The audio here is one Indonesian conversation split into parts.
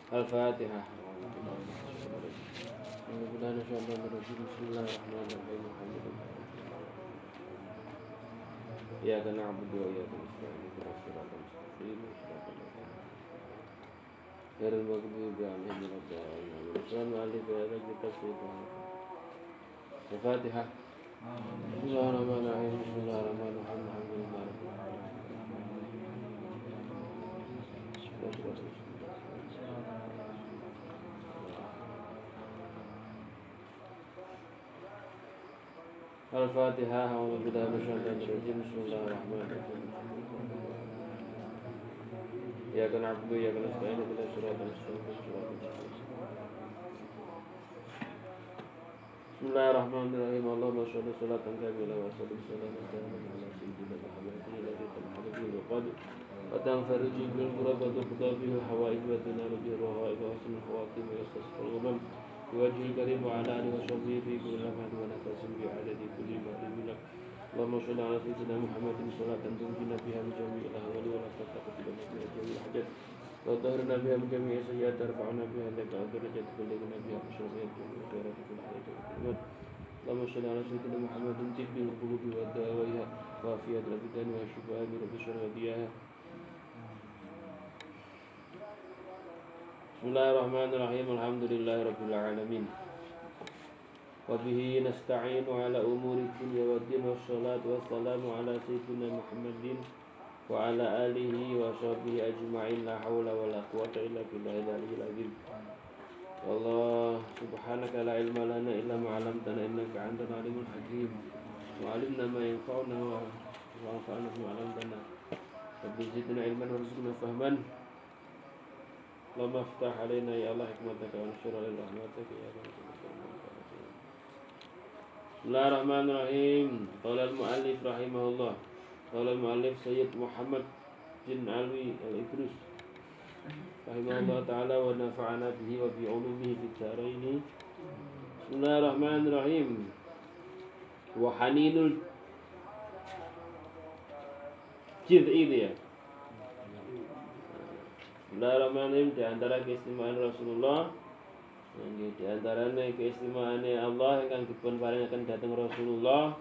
Al-Fatihah. Iyyaka na'budu wa iyyaka nasta'in ihdinas siratal mustaqim ghairil maghdubi 'alaihim waladdallin. Al-Fatihah. Bismillahirrahmanirrahim. Bismillahirrahmanirrahim. Al-Fatihah. A'udzu billahi minasyaitonir rajim. Bismillahirrahmanirrahim. Iyyaka na'budu wa iyyaka nasta'in ihdinas siratal mustaqim. Bismillahirrahmanirrahim. Allahumma shalli sholatan kamilah wa sallim salaman taman ala sayyidina Muhammadin alladhi tanhalu bihi al-qadr wa tanfariju bihi al-kurab wa tuqda bihi al-hawaij wa tunalu bihi al-ragha'ib wa husnul khawatim wa yastasqal ghumam biwajhil karim wa ala alihi wa sahbihi fi kulli lamhatin wa nafasin bi adadi kulli marrin minnak. Allahumma shalli ala sayyidina Muhammadin sholatan tunjina biha min jami'il ahwali wa la taqabbal biha min jami'il hajat wa tahhirna biha min jami'i sayyi'at tarfa'una biha laka darajat kullina biha masyarakat wa khairat kulli hayat. Allahumma shalli ala sayyidina Muhammadin tibbil qulubi wa dawaiha wa afiyatul abdan wa shifaa min rabbi syaradiyaha. Bismillahirrahmanirrahim. Alhamdulillahi rabbil alamin. Wa bihi nasta'inu ala umuri dunya waddin wassalatu wassalamu ala sayyidina Muhammadin wa ala alihi wa sahbihi ajma'in. La hawla wa la quwwata illa billahil aliyyil azim. Allah subhanaka la ilma lana illa ma 'allamtana innaka antal alimul hakim. Wa 'allimna ma yanfa'una wa anfa'na bima 'allamtana. Rabbi zidna ilman warzuqna fahman. Allahumma iftah 'alaina ya Allah hikmataka wa anshur 'alaina rahmataka ya Allah. Bismillahirrahmanirrahim. Qala al-mu'allif rahimahullah. Qala al-mu'allif Sayyid Muhammad bin Alwi al-Idrus rahimahullah ta'ala wa nafa'ana bihi wa bi 'ulumihi fid dharain. Bismillahirrahmanirrahim. Wa haninul jid'i ya. Bismillahirrahmanirrahim. Di antara keistimewaan Rasulullah, di antaranya keistimewaan Allah yang dipun paringaken dhateng Rasulullah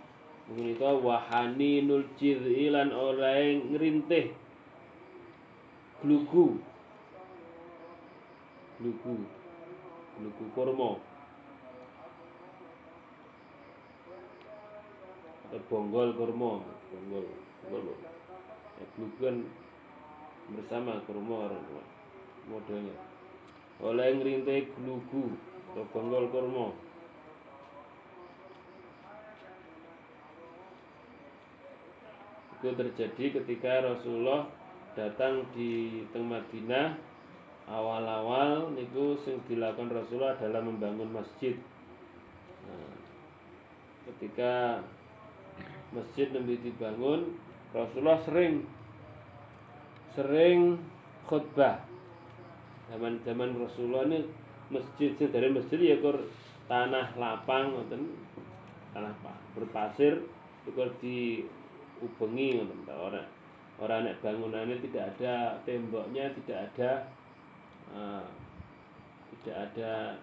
menika wa haninul jid'i lan oleh ngrintih glugu kurma atau bonggol kurma, bonggol glugan bersama kurma modelnya oleh ngrintih glugu atau bonggol kurma. Itu terjadi ketika Rasulullah datang di Madinah. Awal-awal niku sing dilakukan Rasulullah adalah membangun masjid. Nah, ketika masjid nembe dibangun, Rasulullah sering khutbah. Zaman Rasulullah ini masjid sing dari masjid ya kur tanah lapang ngoten, tanah berpasir iku diubengi ngoten. Ora nek bangunannya tidak ada temboknya, tidak ada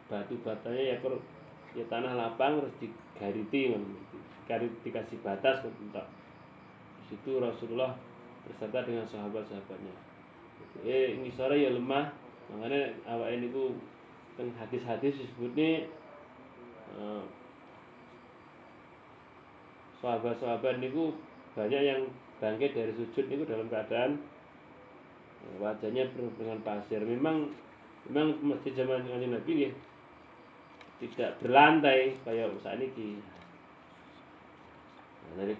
batu batanya ya kur ya tanah lapang terus digariti ngoten. Dikasih batas ngoten tok. Di situ Rasulullah beserta dengan sahabat-sahabatnya. Ngisore ya lemah, makanya awake niku teng hadis-hadis disebutne sahabat-sahabat niku banyak yang bangkit dari sujud niku dalam keadaan wajahnya penuh dengan pasir. Memang masjid zaman Nabi ya tidak berlantai kayak saat ini. Nah, dari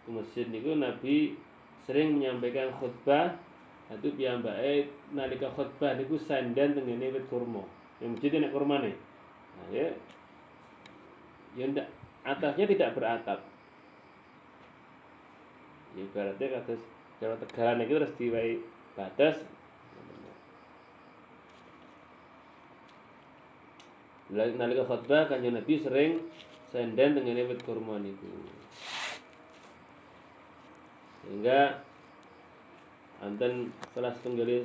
masjid niku Nabi sering menyampaikan khutbah. Itu piyambake nalika khutbah niku sandan tengene wit kurma. Yang masjid nek kurmane. Nah, ya ndak atasnya tidak beratap. Ya ibaratnya kados cara tegalan iki terus diwai batas. Nalika khutbah Kanjeng Nabi sering sandan tengene wit kurma niku. Sehingga Anten salah setunggal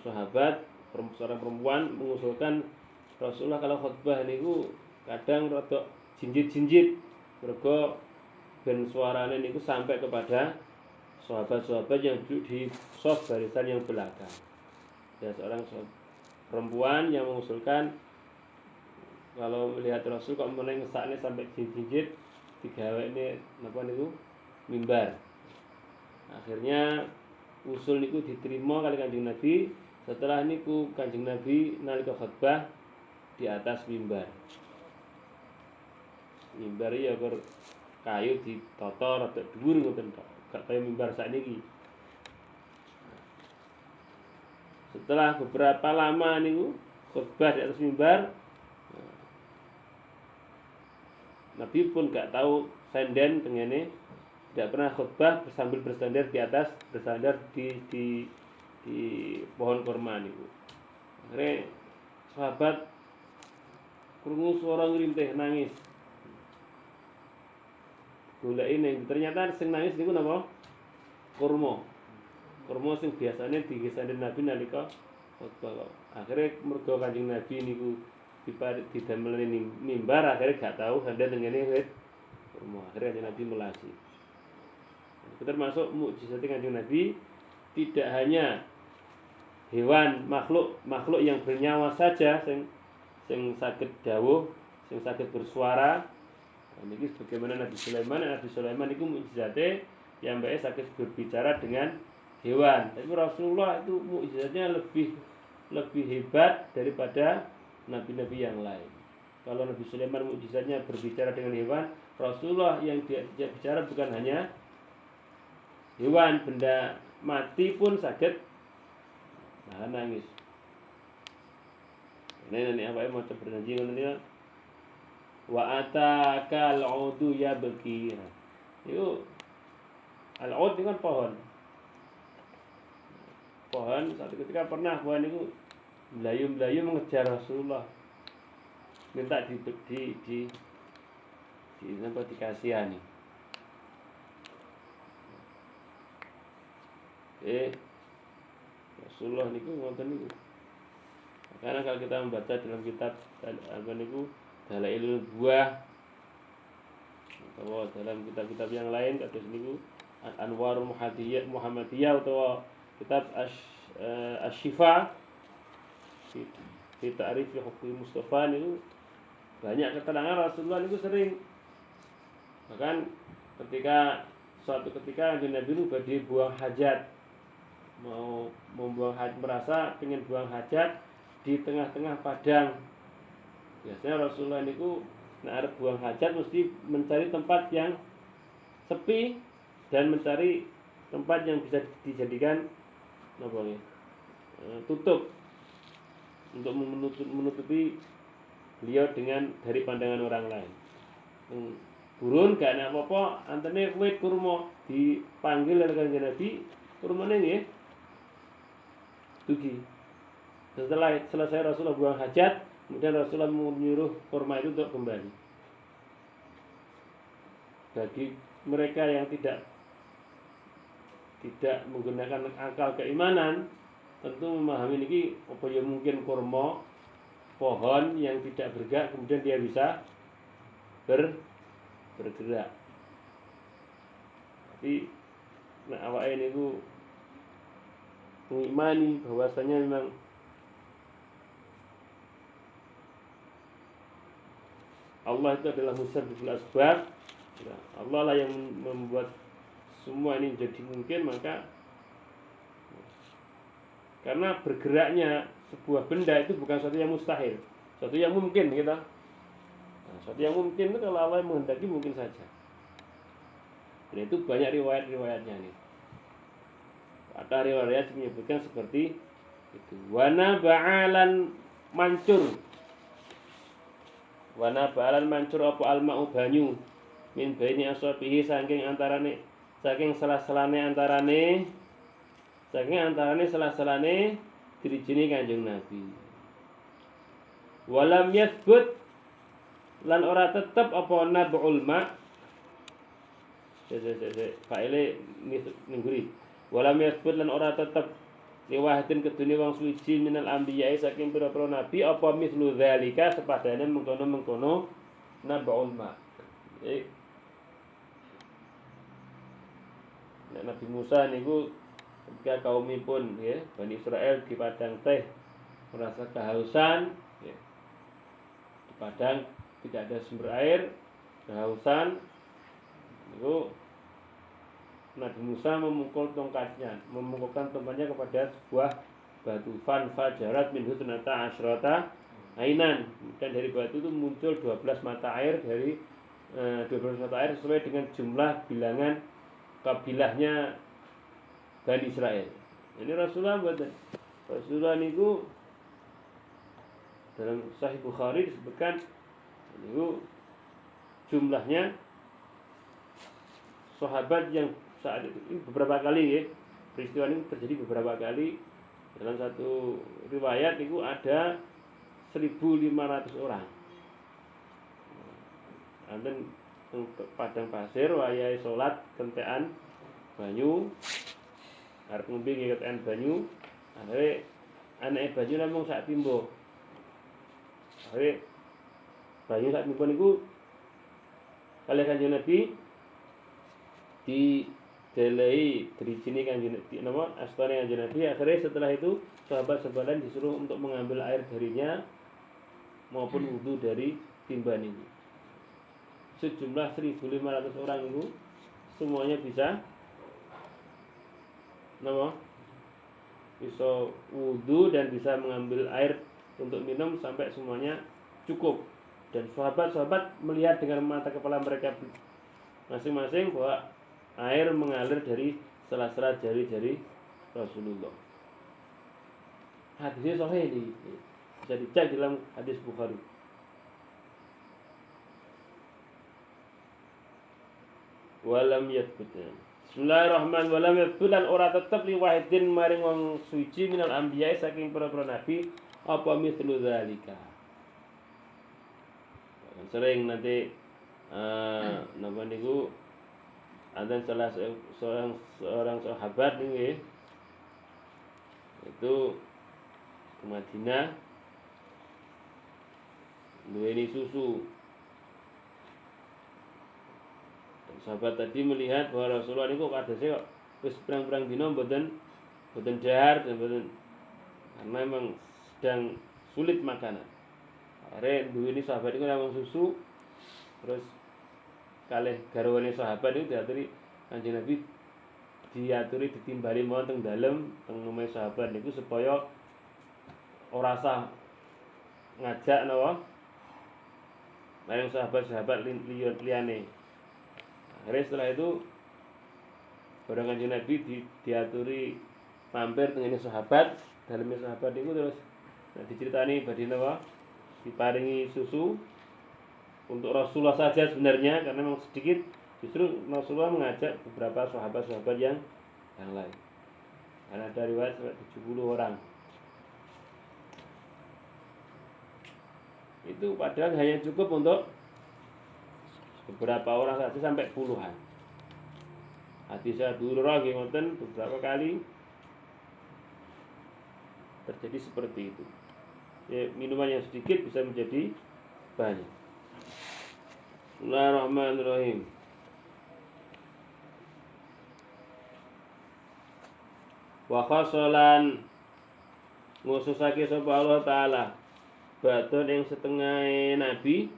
sahabat seorang perempuan mengusulkan Rasulullah kalau khutbah niku kadang rada jinjit-jinjit mergo ben suarane niku sampai kepada sahabat-sahabat yang duduk di shaf barisan yang belakang. Ya, seorang perempuan yang mengusulkan kalau melihat Rasul kok meneng ngesakne sampai jinjit digawekne napa niku mimbar. Akhirnya usul niku diterima kali Kanjeng Nabi. Setelah niku Kanjeng Nabi nalika khutbah di atas mimbar. Mimbar ya kayu ditata rada dhuwur ngoten tok. Gak kaya mimbar sakniki. Setelah beberapa lama niku khutbah di atas mimbar, Nabi pun gak tahu senden dengene, tidak pernah khutbah sambil bersandar di atas, bersandar di pohon kurma niku. Akhirnya sahabat krungu suara ngrintih nangis. Goleki ning ternyata sing nangis niku napa? Kurma. Kurma sing biasane digesandhen Nabi nalika khutbah. Akhirnya mergo Kanjeng Nabi niku didamel ning mimbar, akhirnya gak tahu sandhen ngene wit kurma. Akhirnya Kanjeng Nabi melasi. Itu termasuk mukjizat Kanjeng Nabi, tidak hanya hewan makhluk yang bernyawa saja sing saged dawuh, sing saged bersuara. Niki bagaimana Nabi Sulaiman itu mukjizate yang mbake saged berbicara dengan hewan. Tapi Rasulullah itu mukjizatnya lebih hebat daripada nabi-nabi yang lain. Kalau Nabi Sulaiman mukjizatnya berbicara dengan hewan, Rasulullah yang dia bicara bukan hanya hewan, benda mati pun saged nangis. Ini apa yang mau berjanji ngono wa ataka al-udu ya baki. Itu al-ud itu kan pohon. Satu ketika pernah pohon itu belayu mengejar Rasulullah. Minta sampai dikasihani. Rasulullah niku ngoten niku. Karena kalau kita membaca dalam kitab apa niku Dalailul Buah atau dalam kitab-kitab yang lain kados niku Anwar Muhammadiyah atau kitab Asy-Syifa fi ta'rif hukum Mustafa niku banyak keterangan Rasulullah niku sering, bahkan suatu ketika Nabi itu badhe buang hajat, mau membuang hajat, merasa ingin buang hajat di tengah-tengah padang. Biasanya Rasulullah niku nek arep buang hajat mesti mencari tempat yang sepi dan mencari tempat yang bisa dijadikan tutup untuk menutupi beliau dari pandangan orang lain. Burun gak ana apa-apa, antene wit kurma dipanggil oleh Kanjeng Nabi, kurmane nggih dugi. Setelah selesai Rasulullah buang hajat, kemudian Rasulullah menyuruh kurma itu untuk kembali. Bagi mereka yang tidak menggunakan akal keimanan, tentu memahami ini apa ya mungkin kurma pohon yang tidak bergerak kemudian dia bisa bergerak. Tapi awake niku mengimani bahwasanya memang Allah itu adalah musabbibul asbab. Allah lah yang membuat semua ini jadi mungkin, maka karena bergeraknya sebuah benda itu bukan sesuatu yang mustahil, sesuatu yang mungkin gitu. Sesuatu yang mungkin itu kalau Allah yang menghendaki mungkin saja. Dan itu banyak riwayat-riwayatnya nih. Ada riwayat yang menyebutkan seperti itu. Wana ba'alan mancur. Wana ba'alan mancur apa alma'u banyu min baini asabihi saking sela-selane dirijine Kanjeng Nabi. Walam yathbut lan ora tetep apa nabul ma. Faile ningguri. Walam yathbut lan ora tetep liwahidin kedune wong suci minal anbiya'i saking pira-pira nabi apa mislu dzalika sepadane mengkono-mengkono nabaul ma. Nabi Musa niku ketika kaumipun ya Bani Israel di padang teh merasa kehausan ya. Di padang tidak ada sumber air, kehausan niku Nabi Musa memungkulkan tongkatnya kepada sebuah batu fajarat min husnata asyrata ainan. Dan dari batu itu muncul 12 mata air dari 12 mata air sesuai dengan jumlah bilangan kabilahnya Bani Israel. Ini Rasulullah niku dalam Sahih Bukhari disebutkan niku jumlahnya sahabat yang saat itu beberapa kali ya, peristiwa ini terjadi beberapa kali. Dalam satu riwayat itu ada 1.500 orang. Anten padang pasir wayahe salat kentekan banyu arep ngombe kentekan banyu, akhire anake banyu namung sak timbo. Akhire banyu sak timbo niku kalih Kanjeng Nabi di delei dirijini Kanjeng Nabi napa astane Kanjeng Nabi. Akhirnya setelah itu sahabat-sahabat lain disuruh untuk mengambil air darinya maupun wudu dari timban ini. Sejumlah 1.500 orang itu semuanya bisa napa bisa wudu dan bisa mengambil air untuk minum sampai semuanya cukup. Dan sahabat-sahabat melihat dengan mata kepala mereka masing-masing bahwa air mengalir dari sela-sela jari-jari Rasulullah. Hadisnya sahih ini, bisa dicek dalam hadis Bukhari. Walam yathbut. Bismillahirrahmanirrahim. Walam yathbut lan ora tetep li wahidin maring wong suci minal anbiya saking para-para nabi apa mithlu dzalika. Sering nanti napa niku ada salah seorang sahabat ini itu ke Madinah duweni susu. Dan sahabat tadi melihat bahwa Rasulullah niku kadese kok wis pirang-pirang dina mboten dahar dan mboten karena memang sedang sulit makanan. Akhirnya duweni sahabat niku namung susu terus kalih garwane sahabat itu diaturi Kanjeng Nabi diaturi ditimbali mawon teng dalem teng omahe sahabat niku supaya ora sah ngajak napa marang sahabat-sahabat liyane. Akhirnya setelah itu barang Kanjeng Nabi diaturi mampir teng sahabat daleme sahabat niku terus diceritani badhe napa diparingi susu untuk Rasulullah saja sebenarnya karena memang sedikit, justru Rasulullah mengajak beberapa sahabat-sahabat yang lain. Karena ada riwayat sampai 70 orang. Itu padahal hanya cukup untuk beberapa orang saja sampai puluhan. Hadis Hurairah ngoten beberapa kali terjadi seperti itu. Ya, minuman yang sedikit bisa menjadi banyak. Bismillahirrahmanirrahim. Wa khasalan ngususake sapa Allah taala batun ing setengah nabi.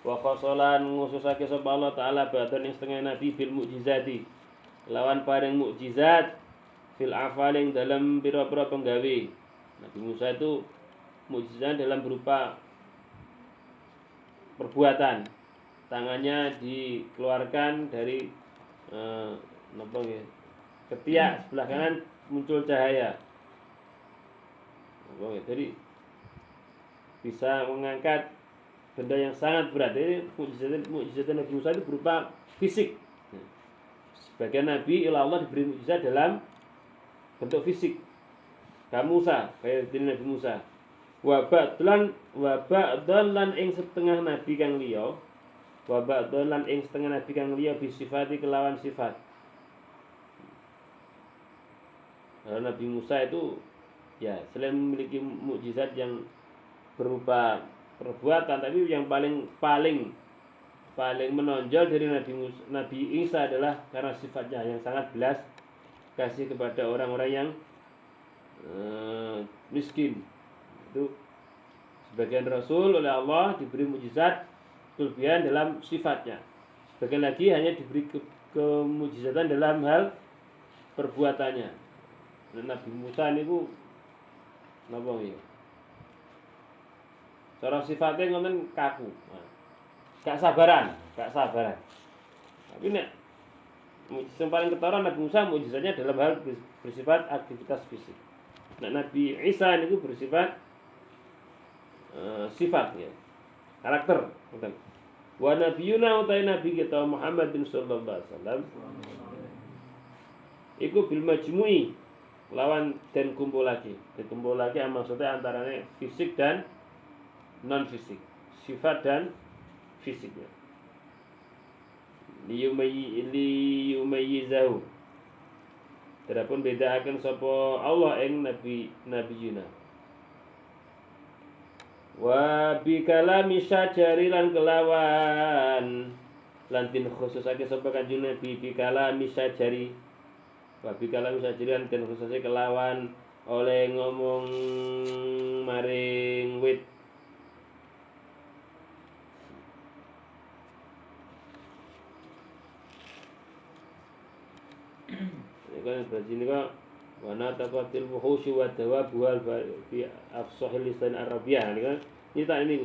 Wa khasalan ngususake sapa Allah taala batun ing setengah nabi bil mukjizati lawan paring mukjizat fil afaling dalam pira-pira penggawe. Nabi Musa itu mukjizat dalam berupa perbuatan. Tangannya dikeluarkan dari ketiak sebelah kanan muncul cahaya. Jadi bisa mengangkat benda yang sangat berat. Jadi mukjizat Nabi Musa itu berupa fisik. Sebagian nabi Allah diberi mukjizat dalam bentuk fisik. Kamu Musa, kayak Nabi Musa. Wa ba'dlan ing setengah nabi kang liya. Wa ba'dlan ing setengah nabi kang liya bisifati kelawan sifat. Karena Nabi Musa itu ya selain memiliki mukjizat yang berupa perbuatan, tapi yang paling menonjol dari Nabi Isa adalah karena sifatnya yang sangat belas kasih kepada orang-orang yang miskin. Itu sebagian Rasul oleh Allah diberi mukjizat kelebihan dalam sifatnya, sebagian lagi hanya diberi kemujizatan dalam hal perbuatannya. Dan Nabi Musa niku napa ya? Cara sifatnya ngoten kaku. Gak sabaran. Tapi nek yang paling ketara Nabi Musa mukjizatnya dalam hal bersifat aktivitas fisik. Nah, Nabi Isa niku bersifat sifat ya. Karakter, ngoten. Wa nabiyuna utai nabi kita Muhammad bin sallallahu alaihi wasallam iku bil majmu'i lawan dan kumpul lagi maksudnya antaranya fisik dan non fisik, sifat dan fisiknya. Liyumayyizahu terapun beda akan sapa Allah ing nabi Yuna. Wa bi kalami syajari lan kelawan lantin khususake sapa kanjeng Nabi bi kalami syajari. Wa bi kalami syajari lan khususake kelawan oleh ngomong maring wit. Kan berarti ini kok wana taqatil wuhusy wa dawab wal fi afsahil lisan Arabiah ini kan cerita ini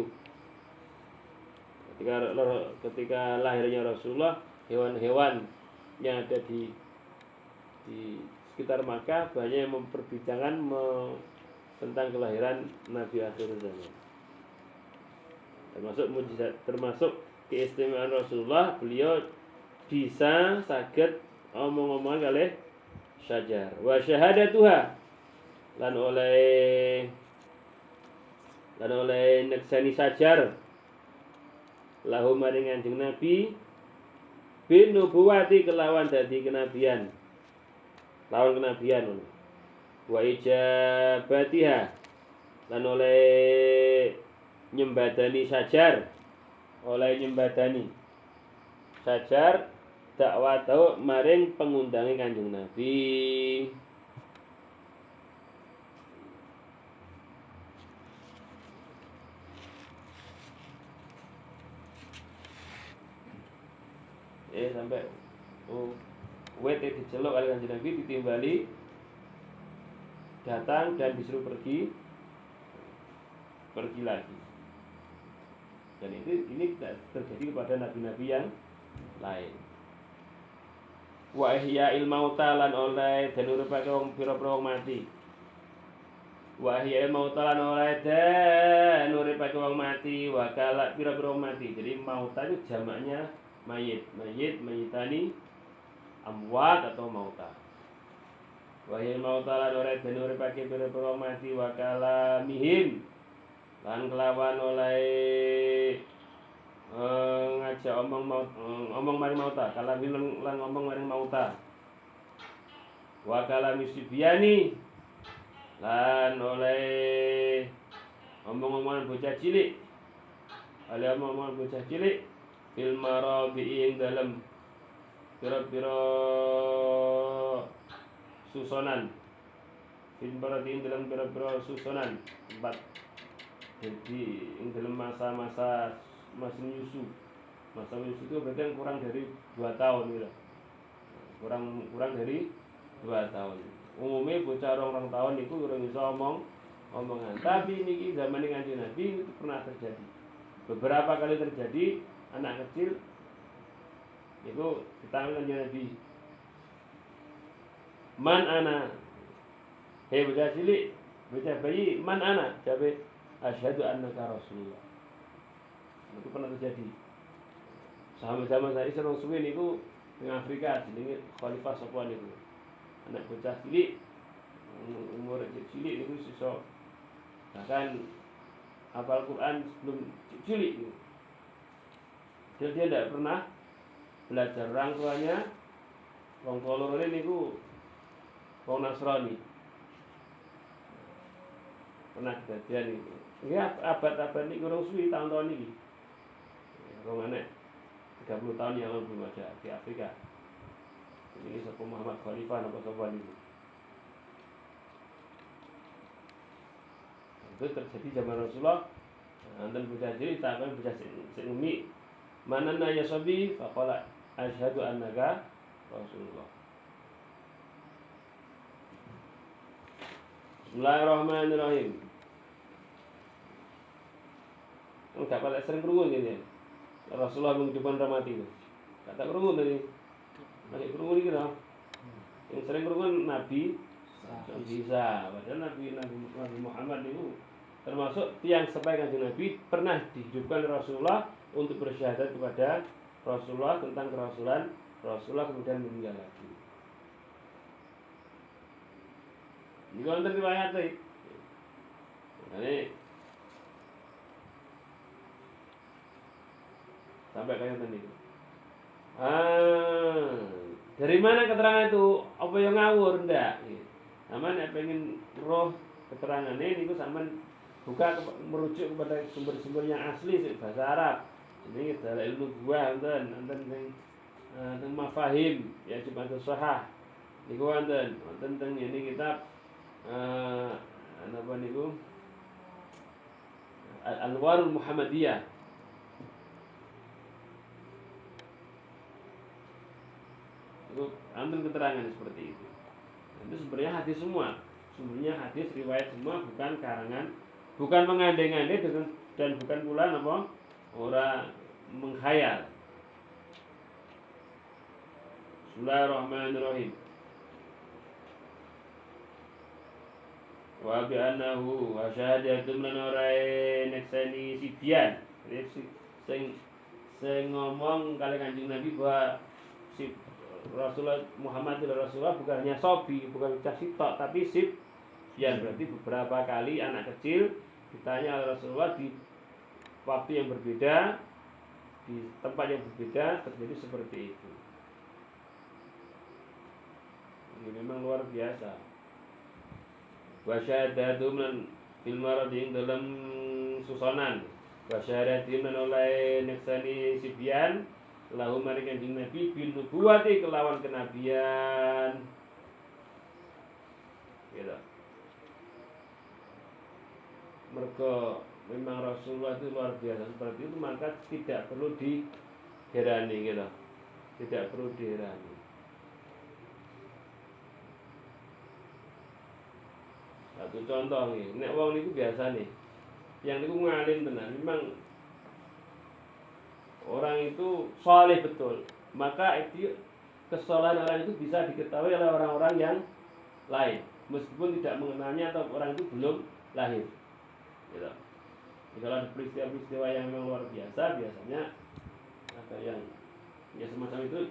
ketika lahirnya Rasulullah, hewan-hewan yang ada di sekitar Makkah banyak yang memperbincangkan tentang kelahiran Nabi akhir zaman. Termasuk mukjizat, termasuk keistimewaan Rasulullah, beliau bisa saged omong-omongan kalih syajar wa syahadatuha lan oleh neksani syajar lahu maring kanjeng Nabi bin nubuwati kelawan dadi kenabian lawan kenabian wa ijabatiha lan oleh nyembadani syajar dakwah tau maring pengundange kanjeng Nabi. Sampai wet diceluk oleh kanjeng Nabi ditimbali datang dan disuruh pergi lagi. Dan ini terjadi kepada nabi-nabi yang lain. Wa ihya'il mauta lan oleh den uripake wong pira-pira wong mati. Wa ihya'il mauta lan oleh den uripake wong mati, wa kala pira-pira wong mati. Jadi mauta itu jamaknya mayitani amwat atau mauta. Wa ihya'il mauta lan oleh den uripake pira-pira wong mati, wa kala mihim lan kelawan oleh ngajak omong maring mauta, kalami lan ngomong maring mauta. Wa kalami sibyani lan oleh omong-omongan bocah cilik. Oleh omong-omongan bocah cilik fil marabi ing dalem pira-pira susunan. Fil marabi ing dalem pira-pira susunan tempat. Jadi ing dalem masa menyusu itu berarti yang kurang dari 2 tahun gitu. Kurang dari 2 tahun. Umumnya bocah orang tahun itu kurang bisa omongan. Tapi ini zaman kanjeng Nabi itu pernah terjadi. Beberapa kali terjadi anak kecil itu ditanya kanjeng Nabi, "Man ana?" Hei bocah cilik, bocah bayi, "Man ana?" Jawab, "Asyhadu annaka Rasulullah." Itu pernah terjadi. Sama-sama saya serong suwi niku ning Afrika jenenge Khalifah sapa niku. Anak bocah cilik umur cilik niku iso bahkan hafal Quran sebelum cilik niku. Dia tidak pernah belajar, orang tuanya wong kolor niku wong Nasrani. Pernah kejadian itu. Nggih abad-abad niki kurang suwi tahun-tahun niki. Rong enek 30 tahun yang lalu belum ada di Afrika. Ini sapa Muhammad Khalifah napa sapa niku. Itu terjadi zaman Rasulullah. Anten bocah cilik takon bocah sing umi, "Manana ya sabi?" Faqala asyhadu annaka Rasulullah. Bismillahirrahmanirrahim. Enggak pada sering krungu ngene. Rasulullah mengucapkan rahmat itu. Kata krungu tadi. Nek krungu iki lho. Yang sering krungu Nabi Isa. Padahal Nabi Muhammad itu termasuk tiang sampai Kanjeng Nabi pernah dihidupkan Rasulullah untuk bersyahadat kepada Rasulullah tentang kerasulan Rasulullah, kemudian meninggal lagi. Ini wonten riwayat iki. Ini sampai kayak tadi. Dari mana keterangan itu? Apa yang ngawur ndak? Sampeyan nek pengen roh keterangannya niku sampeyan buka merujuk kepada sumber-sumber yang asli bahasa Arab. Ini dalil nubuwah wonten teng mafahim ya cuma sahah. Niku wonten teng ini kitab apa niku? Al-Anwarul Muhammadiyah. Itu ambil keterangan seperti itu. Itu sebenarnya hadis semua. Sumbernya hadis riwayat semua, bukan karangan, bukan mengandai-andai dan bukan pula apa orang menghayal. Bismillahirrahmanirrahim. Wa bi annahu wa syahadatum lana rai neksani sibyan. Sing ngomong kali Kanjeng Nabi bahwa si Rasulullah Muhammad Rasulullah bukan hanya sobi, bukan cah sitok, tapi sib yang berarti beberapa kali anak kecil ditanya oleh Rasulullah di waktu yang berbeda, di tempat yang berbeda terjadi seperti itu. Ini memang luar biasa. Wa syahadatum fil maradin dalam susunan. Wa syahadatum oleh neksani sibyan lahu maring Kanjeng Nabi bin nubuwati kelawan kenabian. Gitu. Mergo memang Rasulullah itu luar biasa seperti itu, maka tidak perlu diherani gitu. Tidak perlu diherani. Satu contoh nih, nek wong niku biasa nih. Yang niku ngalim tenan, memang orang itu saleh betul, maka itu kesalahan orang itu bisa diketahui oleh orang-orang yang lain meskipun tidak mengenalnya atau orang itu belum lahir gitu. Kalau ada peristiwa-peristiwa yang memang luar biasa, biasanya ada yang ya semacam itu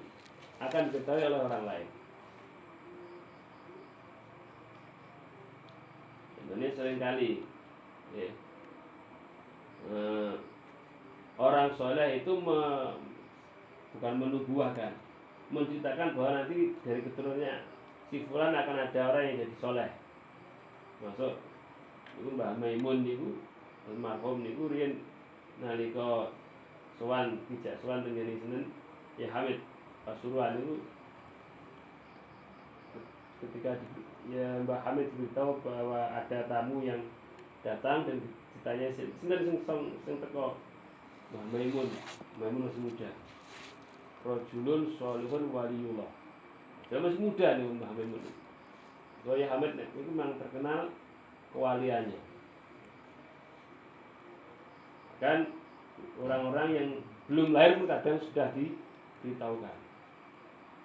akan diketahui oleh orang lain. Ini seringkali ya, orang soleh itu bukan menubuahkan, menceritakan bahwa nanti dari keturunannya si fulan akan ada orang yang jadi soleh. Masuk itu Mbah Maimun niku almarhum niku riyen nalika sowan dijak sowan teng ngene Senen ya Hamid Pasuruan niku ketika ya Mbah Hamid beritahu bahwa ada tamu yang datang dan ditanya sinten sing teko. Mbah Maimun masih muda. Rajulun sholihun waliyullah. Dia masih muda nih Mbah Maimun. Soalnya Hamid itu memang terkenal kewaliannya. Kan orang-orang yang belum lahir pun kadang sudah diberitahukan.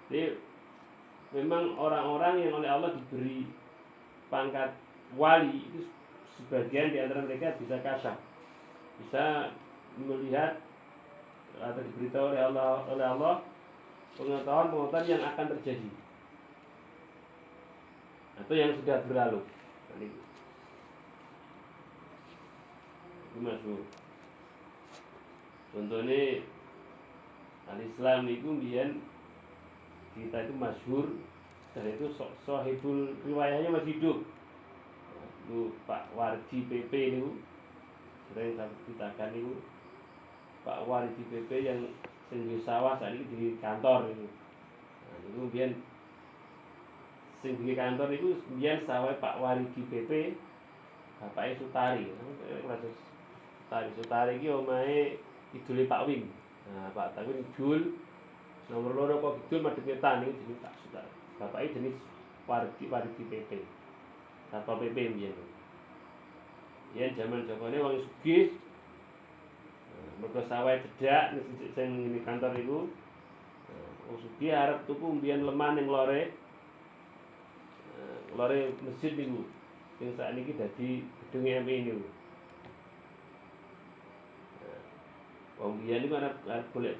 Jadi memang orang-orang yang oleh Allah diberi pangkat wali itu sebagian di antara mereka bisa kasyaf, bisa melihat atau diberitahu oleh Allah pengetahuan yang akan terjadi atau yang sudah berlalu. Itu masyhur. Contohnya al-Islam itu biyen kita itu masyhur dan itu sahibul riwayahnya masih hidup. Itu Pak Wardi PP itu sering saya ceritakan itu Pak Wardi PP yang sing sawah saat ini di kantor itu. Nah, itu kemudian sing di kantor itu kemudian sawah Pak Wardi PP bapaknya Sutari. Sutari iki omahe idule Pak Wing. Nah, Pak Wing idul nomor loro kok idul madhep wetan iki jenenge Pak Sutari. Bapaknya jenis Wardi PP. Satpol PP mbiyen. Yen jaman Jokone wong sugih. Mergo sawah cedak sing ngene kantor iku. Wong sugih arep tuku mbiyen lemah ning lore. Lore masjid niku. Sing sakniki dadi gedung MI niku. Wong biyen niku arep golek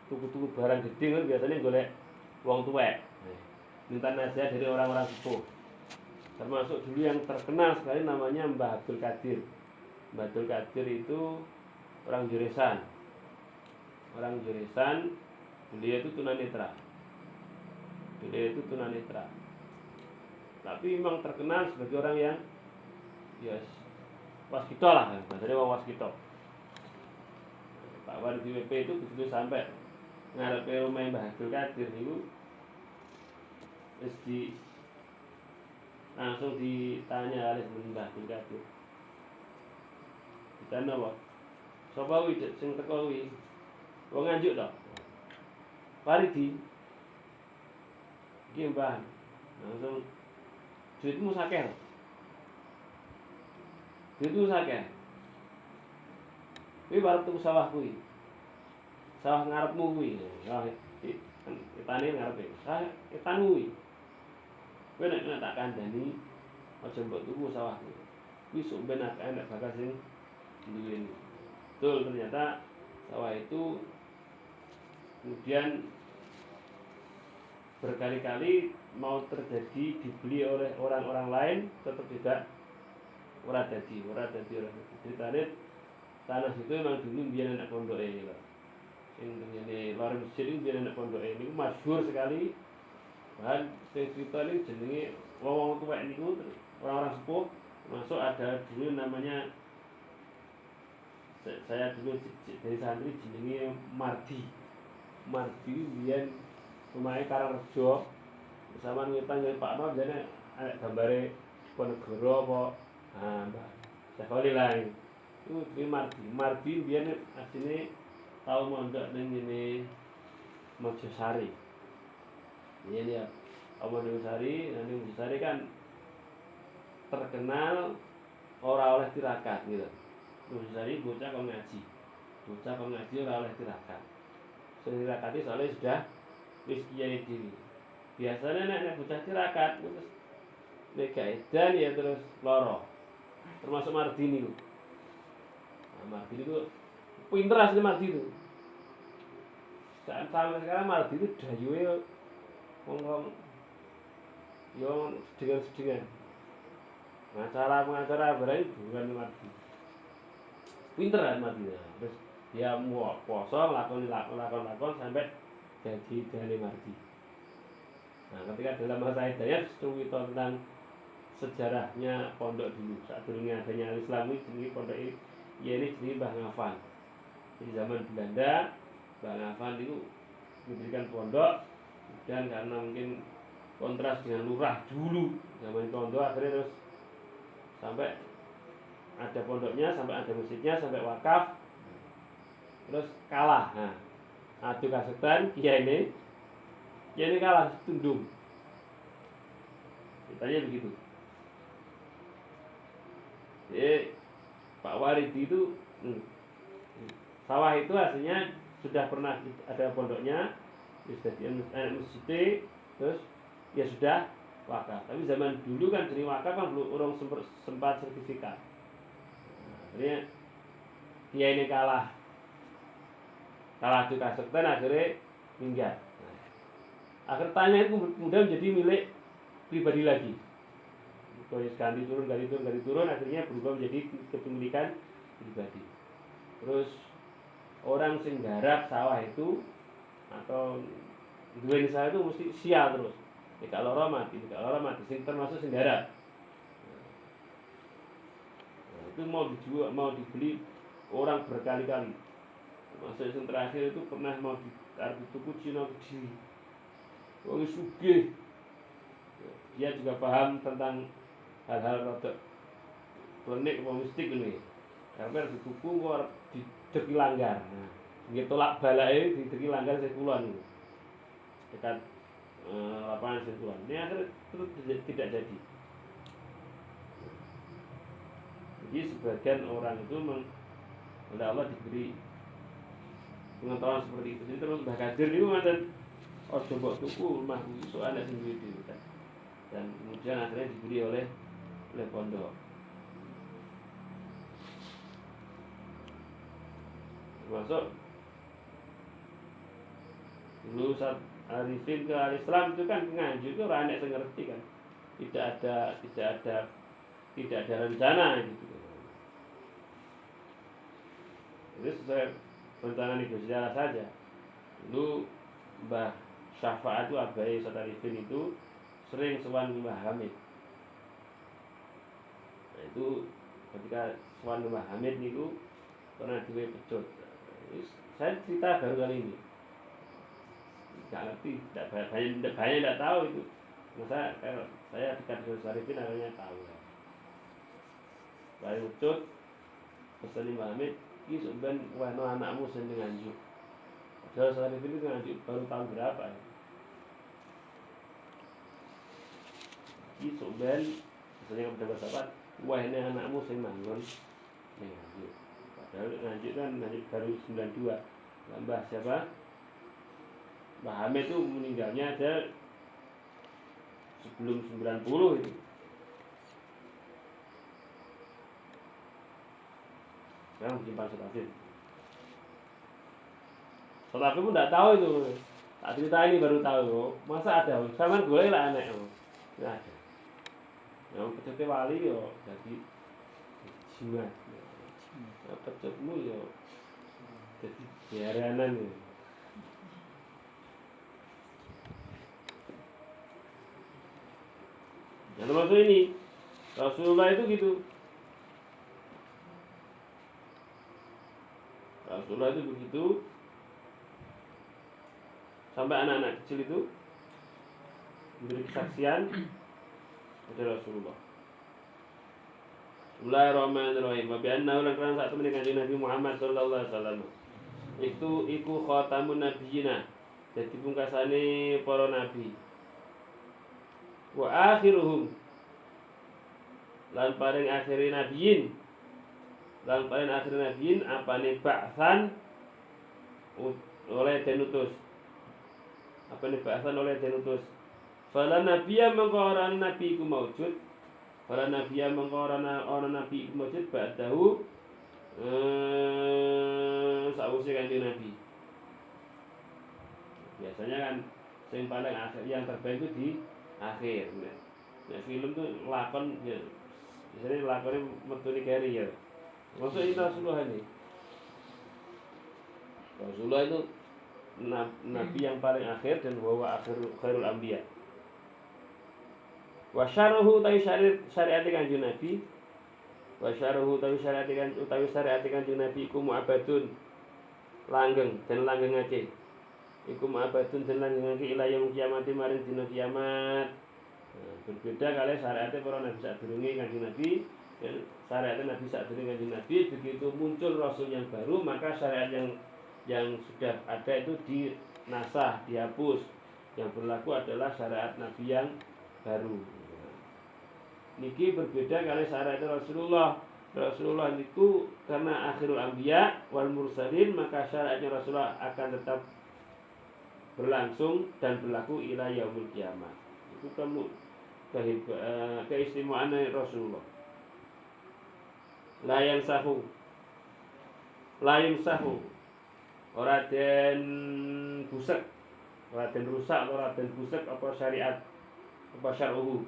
tuku-tuku barang gede kan biasanya golek wong tuwek. Minta nasihat dari orang-orang sepuh. Termasuk dulu yang terkenal sekali namanya Mbah Abdul Qadir. Mbah Abdul Qadir itu orang Juresan. Orang Juresan, beliau itu tunanetra. Tapi memang terkenal sebagai orang yang waskito lah, bahasanya wong waskito. Pak Wardi WP itu begitu sampai ngarepe omahe Mbah Abdul Qadir niku wis langsung ditanya oleh Mbah Abdul Qadir. Ditanya apa? Sapa kuwi sing teko kuwi? Wong Nganjuk to? Wardi. Iki Mbah. Langsung duitmu sakeh. Duitmu sakeh. Kuwi arep tuku sawah kuwi. Sawah ngarepmu kuwi. Ya, etane ngarepe. Sawah etanmu kuwi. Kowe nek tak kandhani aja mbok tuku sawahku. Kuwi sok ben akeh nek bakal sing duweni. Betul, ternyata sawah itu kemudian berkali-kali mau terjadi dibeli oleh orang-orang lain tetap tidak ora dadi. Ceritane tanah itu memang dulu biyen anak pondoke iki lho. Sing ngene lor masjid iki biyen anak pondoke niku masyhur sekali. Bahan sing cerita ini jenenge wong-wong tuwek niku orang-orang sepuh, masuk ada dulu namanya saya dulu dari santri jenenge Mardi biyen omahe Karangrejo bersama ngetan karo Pak Nur jane ana gambare Ponegoro apa Mbah Sekoli lah itu Mardi biyen asline tau mondok ning ngene Mojosari. Ini ya, Mojosari, nanti Mojosari kan terkenal ora oleh tirakat gitu. Mojosari bocah kok ngaji ora oleh tirakat. Sing tirakati soalnya sudah wis kiai diri. Biasanya nek bocah tirakat terus nek edan ya terus loro. Termasuk Mardi niku. Nah, Mardi niku pinter asli Mardi itu. Sampai sekarang Mardi itu dayuhe wong yo sedengan pengacara berarti bukan Mardi pinter kan Mardi terus dia mau poso lakon sampai jadi dari Mardi. Nah ketika dalam masa hidayat cerita tentang sejarahnya pondok dulu saat dulunya adanya Islam ini pondok ini jadi Mbah Ngafan. Di zaman Belanda Mbah Ngafan itu mendirikan pondok. Dan karena mungkin kontras dengan lurah dulu zaman pondok akhirnya terus sampai ada pondoknya, sampai ada masjidnya, sampai wakaf terus kalah. Nah adu kasetan kiai ini kalah tundung ditanya begitu. Jadi Pak Waridi itu sawah itu aslinya sudah pernah ada pondoknya disediakan masjid terus ya sudah wakaf. Tapi zaman dulu kan jadi wakaf kan belum orang sempat sertifikat. Akhirnya dia ini kalah di kasetan akhirnya minggat. Akhir tanya itu kemudian menjadi milik pribadi lagi. Terus ganti turun akhirnya berubah menjadi kepemilikan pribadi. Terus orang sing garap sawah itu atau duweni sawah itu mesti sial terus. Nek lara mati, sing termasuk sing garap. Nah, itu mau dijual, mau dibeli orang berkali-kali. Masa yang terakhir itu pernah mau dituku Cina Kediri. Wong sugih. Dia juga paham tentang hal-hal rada klenik apa mistik ini. Karena dituku kok dideki langgar. Nah, nggih tolak balake dideki langgar sekulon niku. Dekat lapangan sekulon. Ini akhirnya terus tidak jadi. Jadi sebagian orang itu oleh Allah diberi pengetahuan seperti itu. Jadi terus Mbah Kadir niku ngoten. Ojo mbok tuku omah iso ana sing duwe dhewe. Dan kemudian akhirnya diberi oleh pondok. Termasuk dulu saat Arifin ke Al-Islam itu kan ngaji itu orang yang ngerti kan, tidak ada rencana gitu. Itu sesuai rencana negosiasi saja. Dulu Mbah Syafaat itu abai Ustaz Arifin itu sering sowan Mbah Hamid. Nah, itu ketika sowan Mbah Hamid itu pernah duwe pecut. Saya cerita baru kali ini. Nggak ngerti, banyak tidak tahu itu. Masa kalau saya dekat dengan Ustaz Arifin akhirnya tahu. Bayi pecut pesan Mbah Hamid, iki sampean wano anakmu sing nganjuk. Padahal Ustaz Arifin itu nganjuk baru tahun berapa ya? Soben misalnya kepada sahabat, wah ini anakmu sing manggon ngaji. Padahal ngaji kan ngaji baru 92. Mbah siapa? Mbah Hamid itu meninggalnya aja sebelum 90 itu. Sekarang menyimpan Sotafif. Sotafif pun tidak tahu itu. Tak cerita ini baru tahu. Masa ada? Sama gue lah anak. Nggak ada. Yang pecutnya wali yo jadi jimat. Nah, pecutmu yo jadi biaranan ya. Yang termasuk ini Rasulullah itu gitu. Rasulullah itu begitu. Sampai anak-anak kecil itu memberi kesaksian kepada Rasulullah. Bismillahirrahmanirrahim. Wa bi'annahu lan kana sak temene Kanjeng Nabi Muhammad sallallahu alaihi wasallam. Iku khatamun nabiyina. Dadi pungkasane para nabi. Wa akhiruhum. Lan paling akhire nabiyin. Lan paling akhire nabiyin apane ba'tsan oleh denutus. Apane ba'tsan oleh denutus. Fala nabiyya mangko ora nabi iku maujud. Fala nabiyya mangko ora nabi iku maujud ba'dahu sawise Kanjeng Nabi. Biasanya kan sing paling akhir yang terbaik itu di akhir. Nah, film tuh lakon ya. Biasanya lakonnya metune keri ya. Maksud ini Rasulullah ini. Rasulullah itu nabi yang paling akhir dan wa khairul anbiya. Wa syarahu utawi syariat Kanjeng Nabi. Wa syarahu utawi syariat Kanjeng Nabi iku mu'abadun langgeng dan langgengake. Iku mu'abadun dan langgengake ila yaumil kiamat maring dina kiamat. Nah, berbeda kali syariatnya para nabi sadurunge Kanjeng Nabi dan syariat Nabi sadurunge Kanjeng Nabi. Begitu muncul rasul yang baru, maka syariat yang sudah ada itu dinasah, dihapus. Yang berlaku adalah syariat Nabi yang baru. Niki berbeda kali syariat Rasulullah. Rasulullah itu karena akhirul anbiya wal mursalin, maka syariatnya Rasulullah akan tetap berlangsung dan berlaku ila yaumil kiamat. Itu keistimewaan Rasulullah. Layang sahu ora den busek, ora den rusak, ora den busek apa syariat apa syar'uhu.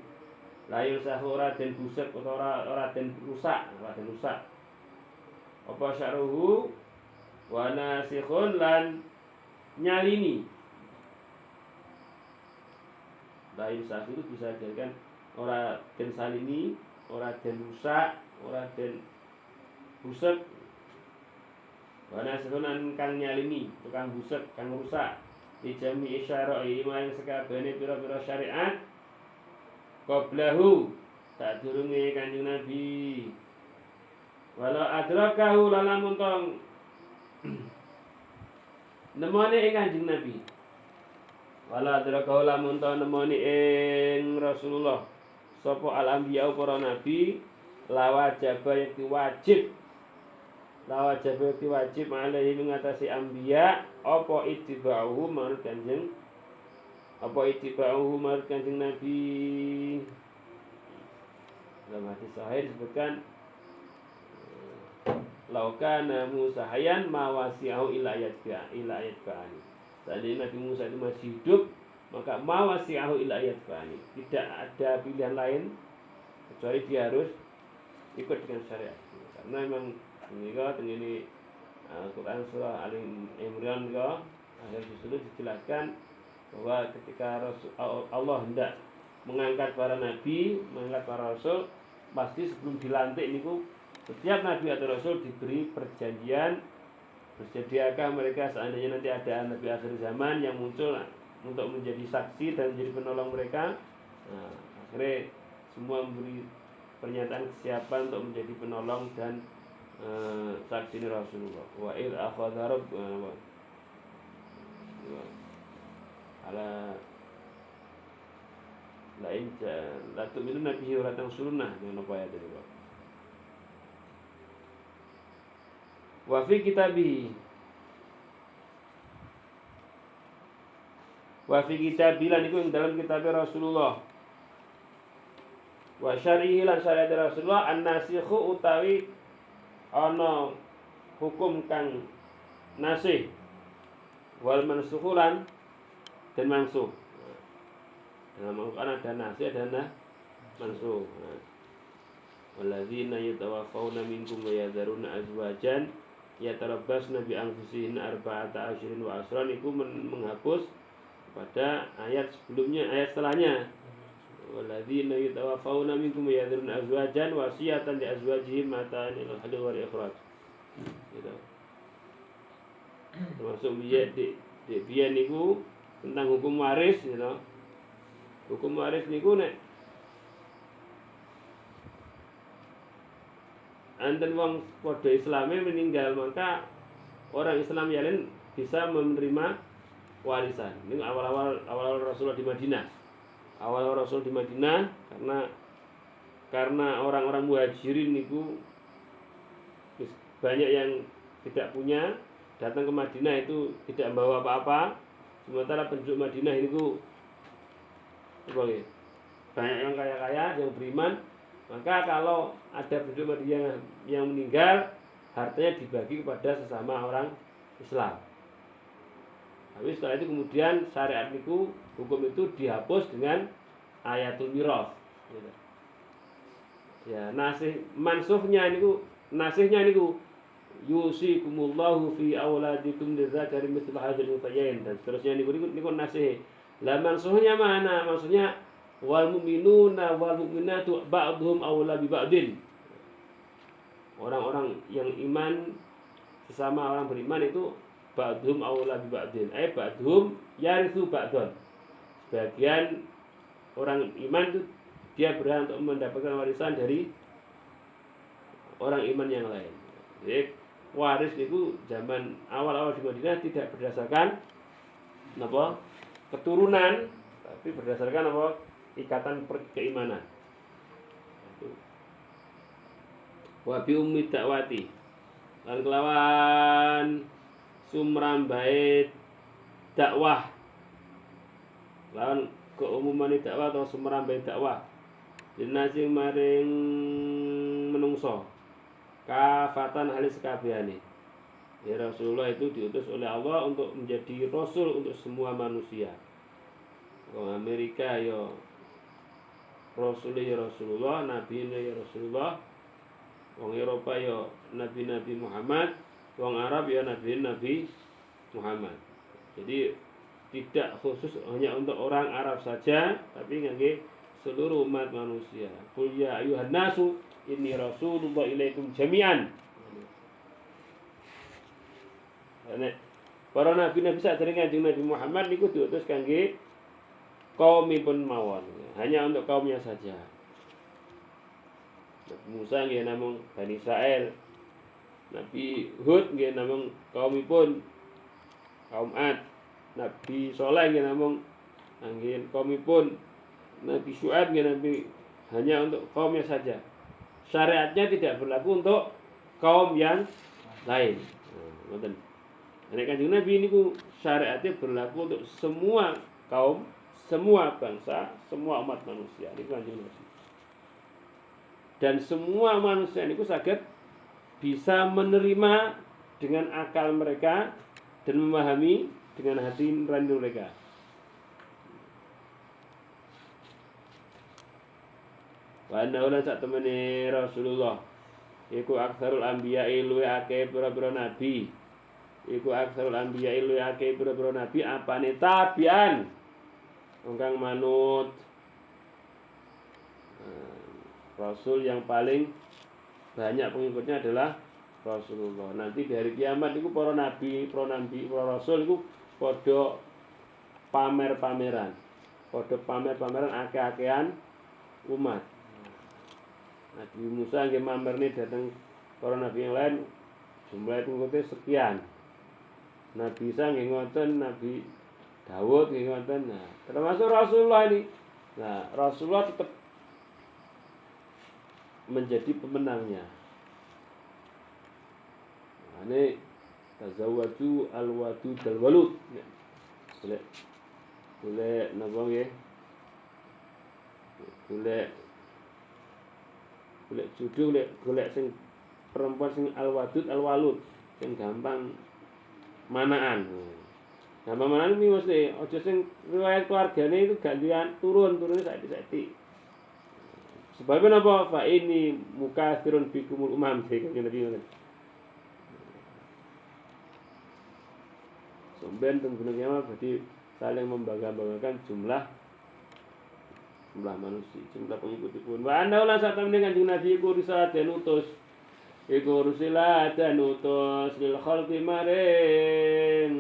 Layang sahu ora den busek utawa ora den rusak, apa syar'uhu wa nasikhun lan nyalini lain saksi itu bisa dijadikan ora den salini, ora den rusak, ora den busek. Wana setunan kang nyalini, tukang busek, kang rusak. Dijami isyara'i maring sekabehane pira-pira syariat qablahu tak durunge Kanjeng Nabi. Wala adrakahu lalamun tong nemoni ing Kanjeng Nabi. Wala adrakahu lamun tong nemoni ing Rasulullah sapa al-anbiya para nabi lawajaba yakti wajib alaihi mengatasi anbiya apa ittiba'uhu manut Kanjeng Nabi. Dalam hadis sahih disebutkan laukana Musa hayyan ma wasi'ahu ila ayat ba'ani. Seandainya Nabi Musa itu masih hidup, maka ma wasi'ahu ila ayat ba'ani. Tidak ada pilihan lain kecuali dia harus ikut dengan syariat. Karena memang ini Al-Quran surah Al-Imran akhir disuruh dijelaskan bahwa ketika Allah hendak mengangkat para nabi, mengangkat para rasul, pasti sebelum dilantik niku setiap nabi atau rasul diberi perjanjian, bersediakah mereka seandainya nanti ada nabi akhir zaman yang muncul untuk menjadi saksi dan menjadi penolong mereka. Akhirnya semua memberi pernyataan kesiapan untuk menjadi penolong dan saksi Rasulullah. Wa id akhadha ala lain la tu'minuna bihi wa la tansurunna dengan apa ayat itu. Wa fi kitabihi lan iku ing dalam kitab Rasulullah. Wa syarihi lan syariat Rasulullah an-nasikhu utawi ana hukum kang nasih wal mansukhulan dan mansuh. Dalam Al-Quran ada nasih dan mansuh. Walladzina yatawaffawna minkum wa yadharuna azwajan yatarabbasna bi anfusihinna arba'ata asyrin wa asran, itu menghapus pada ayat sebelumnya, ayat setelahnya. Walladzina yatawaffawna minkum wa yadharuna azwajan wasiyatan li azwajihim mata'an ila al-hadid wa ikhraj. Gitu. Termasuk biyen niku tentang hukum waris, gitu. Hukum waris niku nek anten wong padha Islame meninggal, maka orang Islam yang lain bisa menerima warisan. Ini awal-awal Rasulullah di Madinah. Awal Rasul di Madinah karena orang-orang muhajirin niku banyak yang tidak punya, datang ke Madinah itu tidak membawa apa-apa. Sementara penduduk Madinah niku banyak yang kaya-kaya, yang beriman. Maka kalau ada penduduk Madinah yang meninggal, hartanya dibagi kepada sesama orang Islam. Tapi setelah itu kemudian syariat niku, hukum itu dihapus dengan ayatul miras. Gitu. Ya, nasihnya niku yusikumullahu fi auladikum lidzakari mithlu hadzal unsayain, dan seterusnya niku nasih. Lah mansuhnya mana? Maksudnya wal mu'minuna wal mu'minatu ba'dhum aula bi ba'din. Orang-orang yang iman sesama orang beriman itu ba'dhum aula bi ba'din. Ba'dhum yarithu ba'don. Sebagian orang iman itu dia berhak untuk mendapatkan warisan dari orang iman yang lain. Jadi waris itu zaman awal-awal di Madinah tidak berdasarkan keturunan, tapi berdasarkan ikatan keimanan. Wa bi ummi dakwati lan kelawan sumrambahe dakwah, lawan keumuman dakwah atau sumrambahe dakwah dinasing maring menungso kafatan halis kabehane. Ya, Rasulullah itu diutus oleh Allah untuk menjadi rasul untuk semua manusia. Wong Amerika ya rasulnya ya Rasulullah, nabinya ya Rasulullah. Wong Eropa ya Nabi Muhammad, wong Arab ya Nabi Muhammad. Jadi tidak khusus hanya untuk orang Arab saja, tapi kangge seluruh umat manusia. Qul ya ayyuhan nasu inni rasulullah ilaikum jami'an. Nek para nabi-nabi sadèrèng Kanjeng Nabi Muhammad niku diutus kangge kaumipun mawon, hanya untuk kaumnya saja. Nabi Musa nggih namung Bani Israel. Nabi Hud nggih namung kaumipun kaum Ad. Nabi Saleh nggih namung nggih kaumipun. Nabi Syuaib nggih nabi hanya untuk kaumnya saja. Syariatnya tidak berlaku untuk kaum yang lain. Ngoten. Nek Kanjeng Nabi niku syariatnya berlaku untuk semua kaum, semua bangsa, semua umat manusia. Niku Kanjeng Nabi. Dan semua manusia niku saged bisa menerima dengan akal mereka dan memahami dengan hati nurani mereka. Wa anna sak temene Rasulullah iku aksarul anbiya'i luwe akeh pira-pira nabi. Iku aksarul anbiya'i luwe akeh pira-pira nabi apane tabian. Engkang manut Rasul yang paling banyak pengikutnya adalah Rasulullah. Nanti di hari kiamat itu para nabi, para rasul itu padha pamer-pameran. Padha pamer-pameran akeh-akehan umat. Nabi Musa nggih mamerne dateng para nabi yang lain jumlah pengikutnya sekian. Nabi Isa nggih ngoten, Nabi Daud nggih ngoten. Nah, termasuk Rasulullah ini. Nah, Rasulullah tetap menjadi pemenangnya. Nah, ini tazawwaju al-wadud al-walud. Boleh napa nggih? Boleh judul golek sing perempuan sing al-wadud al-walud, sing gampang manaan. Gampang manaan iki mesti aja sing riwayat keluargane itu gantian turun-turune saiki. Sebabnya apa? Fa ini mukatsirun bikumul umam sing Nabi ngoten. Somben tentunya berarti saling membangga-banggakan jumlah manusia, jumlah pengikutipun. Wa anna la satamne Kanjeng Nabi iku risalah den utus. Iku rusila dan utus lil khalqi maring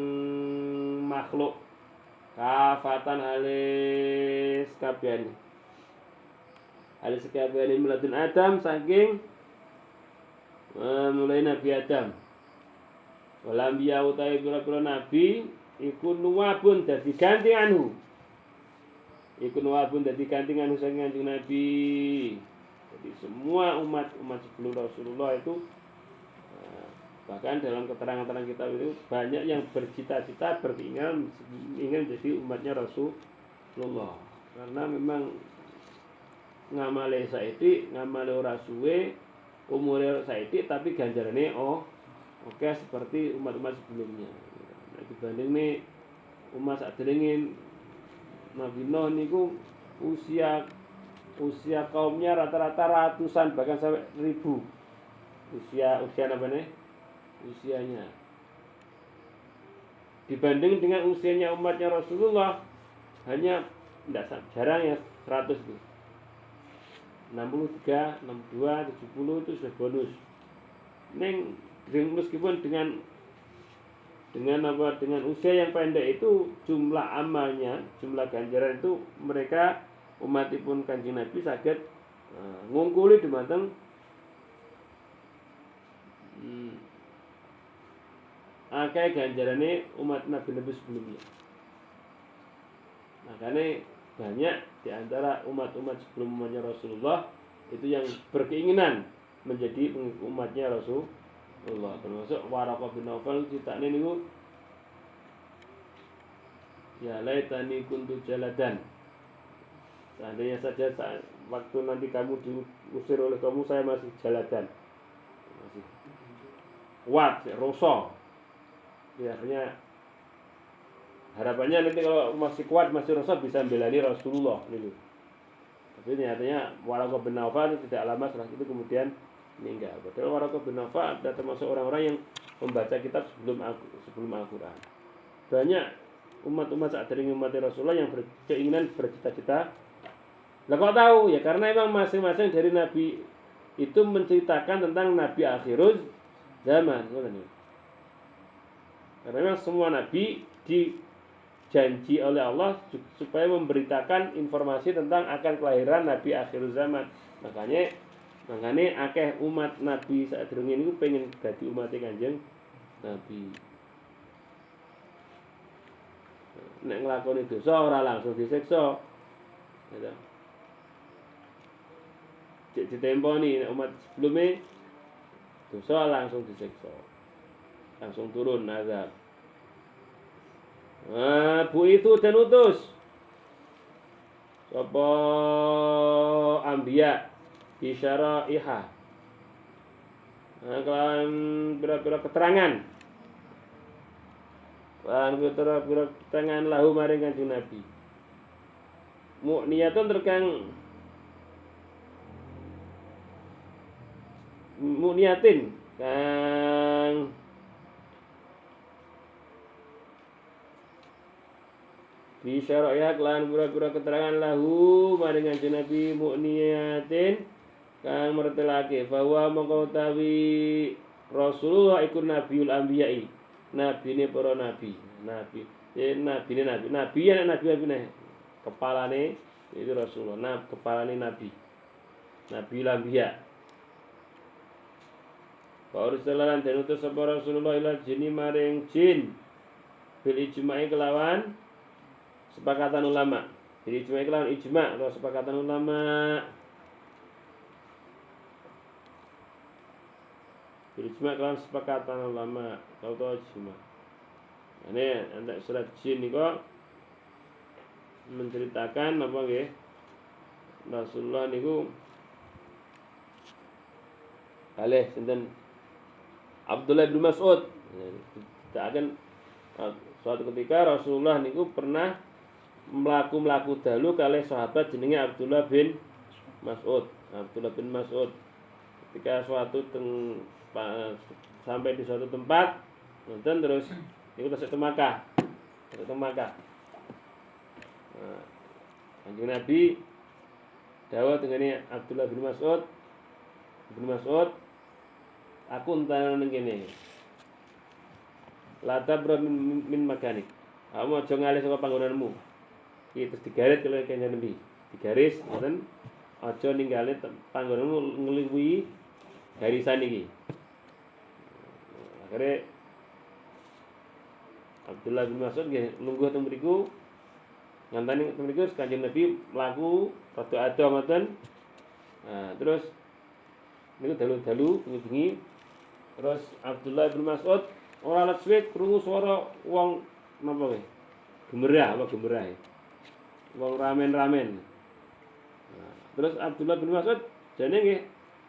makhluk kafatan halis kabehane. Halis kabehane muladun Adam saking mulai Nabi Adam. Walambiya utawi pira-pira nabi iku nuwabun dadi ganti anhu. Iku nuwabun dadi ganti anhu saking Kanjeng Nabi. Jadi semua umat sebelum Rasulullah itu bahkan dalam keterangan kitab itu banyak yang bercita-cita ingin menjadi umatnya Rasulullah. Karena memang ngamale saiki, ngamale ora suwe, umure saiki tapi ganjarane oke seperti umat-umat sebelumnya. Nah, dibanding nih umat sadèrèngé Nabi Nuh niku usia kaumnya rata-rata ratusan bahkan sampai 1000. Usia apa nih? Usianya. Dibanding dengan usianya umatnya Rasulullah hanya jarang ya 100 itu. 63, 62, 70 itu sudah bonus. Meskipun dengan usia yang pendek itu jumlah amalnya, jumlah ganjaran itu mereka umatipun Kanjeng Nabi saged ngungkuli dumateng akeh ganjarane umat Nabi sebelumnya. Makanya banyak di antara umat-umat sebelum umatnya Rasulullah itu yang berkeinginan menjadi umatnya Rasulullah. Termasuk Waraqah bin Nawfal ceritane niku ya laitani kuntu jaladan. Seandainya saja waktu nanti kamu diusir oleh kamu saya masih jaladan. Masih kuat, rosok. Ya artinya harapannya nanti kalau masih kuat, masih rosok bisa membelani Rasulullah gitu. Tapi nyatanya Waraqah bin Nawfal tidak lama setelah itu kemudian meninggal. Padahal Waraqah bin Nawfal adalah termasuk orang-orang yang membaca kitab sebelum Al-Quran. Banyak umat-umat saderenge umat Rasulullah yang berkeinginan bercita-cita. Lah kok tahu? Ya karena emang masing-masing dari nabi itu menceritakan tentang nabi akhirul zaman. Karena memang semua nabi dijanji oleh Allah supaya memberitakan informasi tentang akan kelahiran nabi akhirul zaman. Makanya akeh umat nabi sadurunge niku pengen dadi umat Kanjeng Nabi. Nek nglakoni dosa ora langsung disiksa. Ya. Cek ditemponi nek umat sebelumnya dosa langsung disiksa. Langsung turun azab. Bu itu dan utus sapa anbiya bisyaraiha. Kalian pira-pira keterangan. Pira-pira keterangan lahu maring Kanjeng Nabi. Mu'niyatun terkang mu'niyatin kang bisyaraiha kelan pira-pira keterangan lahu maring Kanjeng Nabi mu'niyatin kang mertelake bahwa mongko utawi Rasulullah iku nabiul anbiya'i, nabine para nabi. Nabi kepalane itu Rasulullah, kepalane nabi. Nabiul anbiya. Wa ursilan dan utus sapa Rasulullah ila jinni maring jin bil ijma'i kelawan sepakatan ulama. Bil ijma'i kelawan ijma' atau sepakatan ulama. Ijma' kelawan sepakatan ulama atau ijma'. Ini anak surat jin niku menceritakan apa nggih? Rasulullah niku kalih sinten Abdullah bin Mas'ud. Kita akan suatu ketika Rasulullah niku pernah mlaku dalu kalih sahabat jenenge Abdullah bin Mas'ud. Abdullah bin Mas'ud ketika sampai di suatu tempat nonton terus niku tasik Makkah. Kanjeng Nabi dawuh tengene Abdullah bin Mas'ud, aku entar ning kene. Lata min makanik. Kamu aja ngalih saka panggonanmu. Iki terus digaris kalau Kanjeng Nabi. Digaris ngoten aja ninggale panggonanmu ngliwuhi garisan iki. Akhirnya Abdullah bin Mas'ud nggih lungguh teng mriku nganteni teng mriku Kanjeng Nabi mlaku rada ado ngoten. Nah, terus niku dalu-dalu bengi-bengi terus Abdullah bin Mas'ud ora let suwe krungu swara wong napa nggih? Gemerah. Wong ramen-ramen. Nah, terus Abdullah bin Mas'ud jane nggih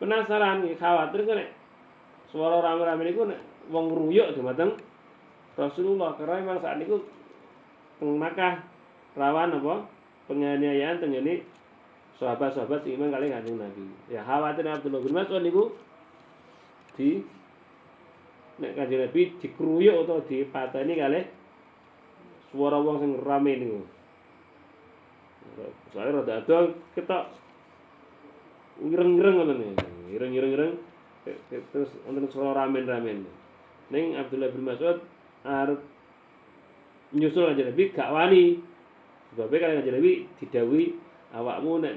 penasaran nggih khawatir kok nek swara rame-rame niku nek wong ruyuk dumateng Rasulullah karena memang saat niku teng Makkah rawan apa penganiayaan tenggene sahabat-sahabat sing iman kalih Kanjeng Nabi. Ya khawatir Abdullah bin Mas'ud niku nek Kanjeng Nabi dikruyuk utawa dipateni kalih swara wong sing rame niku. Soale rada ado ketok ireng-ireng ngoten niku. Ireng-ireng terus wonten swara ramen-ramen. Ning Abdullah bin Mas'ud arep nyusul Kanjeng Nabi gak wani. Sebab kan Kanjeng Nabi didhawuhi awakmu nek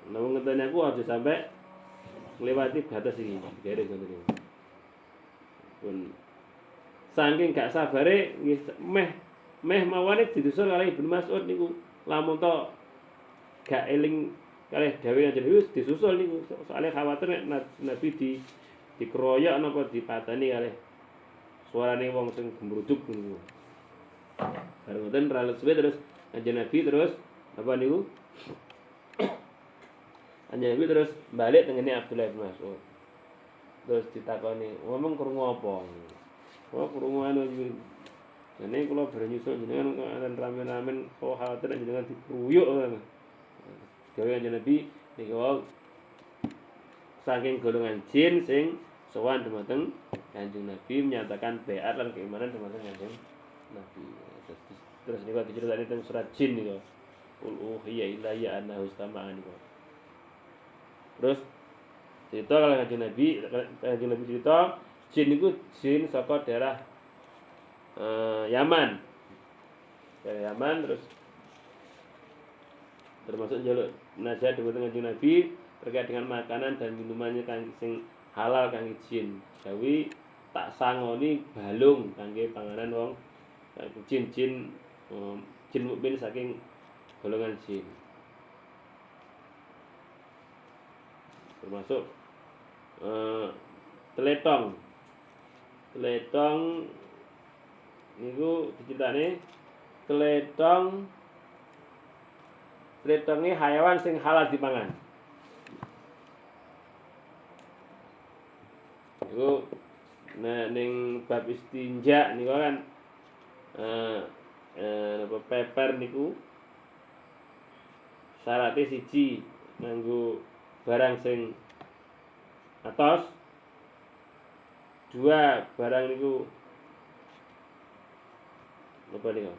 nang ngenteni aku aja sampai nglewati batas iki. Garis ngoten niku. Pun saking gak sabare nggih meh mawane didusul kalih Ibnu Mas'ud niku. Lamun to gak eling kalih dawuh Kanjeng Nabi disusul niku. Soale khawatir nek Nabi dikeroyok napa dipateni kalih suarane wong sing gembruduk niku. Bareng ngoten ralut suwe terus Kanjeng Nabi terus apa niku? Kanjeng Nabi terus balik tengene Abdullah bin Mas'ud. Terus ditakoni, "Ngomong krungu apa?" "Oh, krungu anu iki. Jane kula bare nyusul jenengan kok ramen-ramen kok khawatir jenengan dikruyuk." Dewe Kanjeng Nabi niku saking golongan jin sing sowan dumateng Kanjeng Nabi menyatakan baiat lan keimanan termasuk Kanjeng Nabi. Terus niku diceritani teng surat Jin niku. Qul uhiya ilayya annahu istama'a niku. Terus cerita kalau Kanjeng Nabi cerita jin niku jin saka daerah Yaman. Daerah Yaman terus termasuk njaluk nasihat dhateng Kanjeng Nabi terkait dengan makanan dan minumannya kang sing halal kangge jin. Jawi tak sangoni balung kangge panganan wong jin-jin jin mukmin saking golongan jin. Termasuk teletong niku diceritani teletong ini hayawan sing halal dipangan. Niku ning bab istinja niku kan peper niku syaratnya siji nganggo barang sing atos, dua barang niku apa niku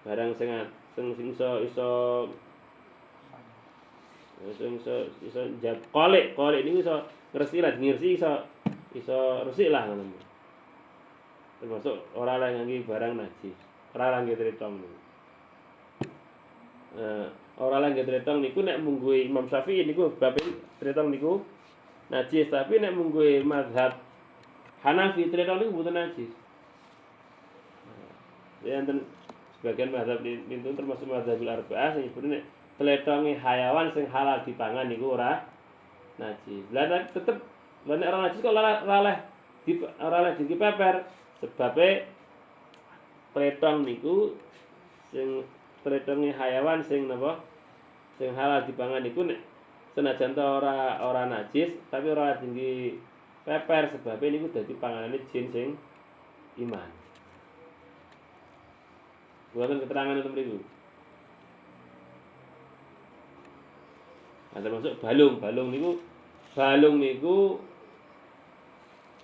barang sing iso kolik niku iso ngresiki lah iso resik lah ngono. Termasuk ora oleh ngangge barang najis, ora oleh ngangge tretong niku. Ora oleh ngangge tretong niku nek munggo Imam Syafi'i niku bab tretong niku najis, tapi nek munggo mazhab Hanafi tretong niku mboten najis. Ya enten sebagian mazhab itu termasuk mazhabil arba'ah sing nyebutne nek tletonge hayawan sing halal dipangan niku ora najis. Lah tetep nek ora najis kok ora oleh dipeper sebabe tletong niku sing tletonge hayawan sing napa sing halal dipangan niku nek senajan ta ora najis tapi ora tinggi peper sebabe niku dadi panganane jin sing iman. Buatan keterangan itu mriku. Nah, termasuk balung niku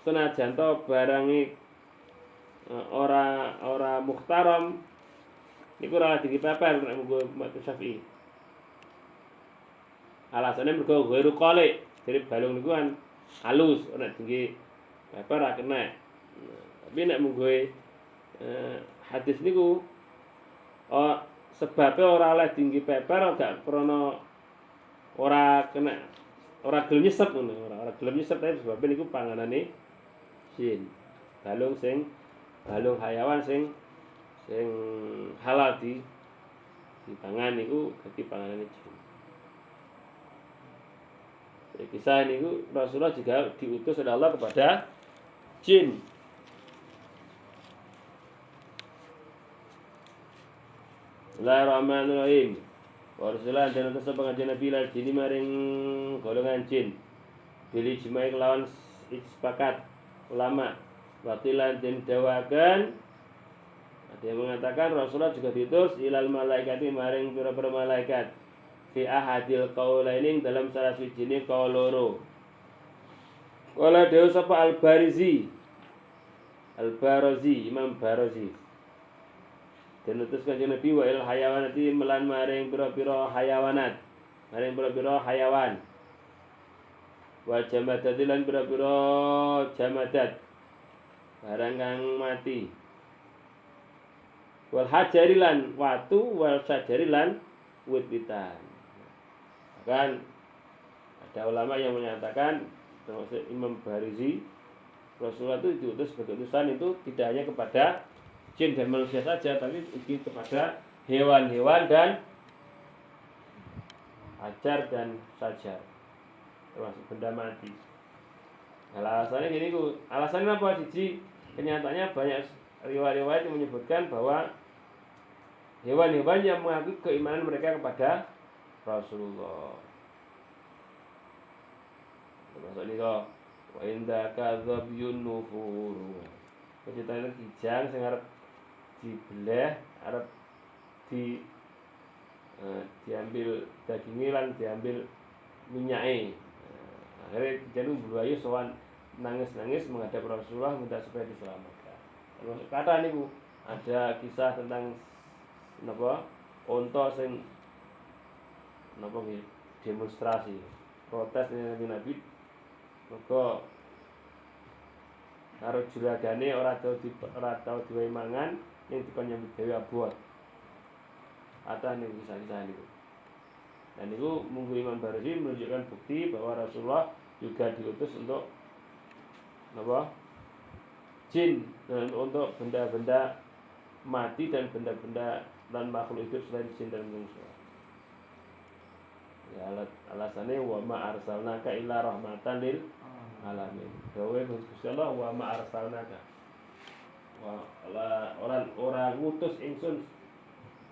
senajan to barange ora muhtaram niku ora dipeper nek munggo madzhab Syafi'i. Alasane mergo ghairu qali, jadi balung niku kan halus ora tinggi peper ora kena. Tapi nek munggo hadis niku sebabnya ora oleh tinggi peper gak krana ora kena ora gelem nyesep ngono, ora gelem nyesep tapi sebabnya niku panganane jin. Balung hayawan sing halal dipangan niku dadi panganane jin. Kisah niku Rasulullah juga diutus oleh Allah kepada jin. Bismillahirrahmanirrahim. Warsulah dan utus pengajian Nabi lal jini maring golongan jin. Pilih jemaah kelawan sepakat ulama. Wakilan dan dawakan. Ada yang mengatakan Rasulullah juga diutus ilal malaikati maring pira-pira malaikat. Fi ahadil qaulaini dalam salah sijine qaul loro. Qala dewe sapa Al-Barazi, Imam Barazi. Dan utus Kanjeng Nabi wa il hayawanati melan maring pira-pira hayawanat, maring pira-pira hayawan. Wa jamadati lan pira-pira jamadat, barang kang mati. Wal hajari lan watu, wal sajari lan wit-witan. Bahkan ada ulama yang menyatakan termasuk Imam Barazi, Rasulullah itu diutus sebagai utusan itu tidak hanya kepada jin dan manusia saja, tapi juga kepada hewan-hewan dan hajar dan sajar, termasuk benda mati. Nah, alasannya gini, alasannya apa? Siji, kenyataannya banyak riwayat-riwayat yang menyebutkan bahwa hewan-hewan yang mengakui keimanan mereka kepada Rasulullah. Termasuk ini kok wa inda kadzabyun nufur. Kejutan kijang sing arep dibelah, arep diambil dagingnya lan diambil minyaknya. Akhirnya kijang bulu ayu sowan nangis-nangis menghadap Rasulullah minta supaya diselamatkan. Termasuk kata niku ada kisah tentang napa unta sing napa nggih demonstrasi protes dengan Nabi mergo karo juragane ora tau diwehi mangan ning dikon nyambut gawe abot. Ada nih kisah-kisah niku. Dan itu munggu Imam Barzim menunjukkan bukti bahwa Rasulullah juga diutus untuk apa? Jin dan untuk benda-benda mati dan benda-benda dan makhluk hidup selain jin dan manusia. Ya alasannya wa ma arsalnaka illa rahmatan lil alamin. Dawe Gusti Allah wa ma arsalnaka. Wa orang ngutus ingsun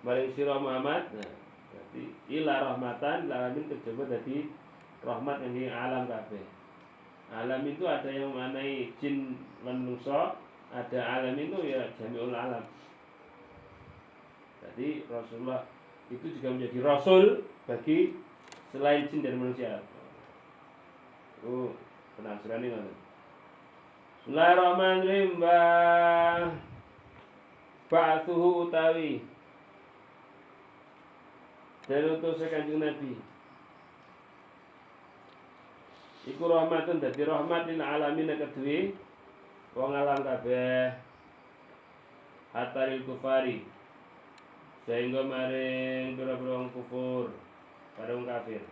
maring sira Muhammad. Nah, berarti ila rahmatan alamin terjebak dadi rahmat yang alam kabeh. Alam itu ada yang mengenai jin lan manusia, ada alam itu ya jami'ul alam. Jadi Rasulullah itu juga menjadi rasul bagi selain jin dan manusia. Penafsiran ini kan. Bismillahirrahmanirrahim. Ba'athuhu utawi dan utus Kanjeng Nabi iku rahmatun dadi rahmat lil alamin kedue wong alam kabeh hataril kufari sehingga maring pira-pira wong kufur para wong kafir.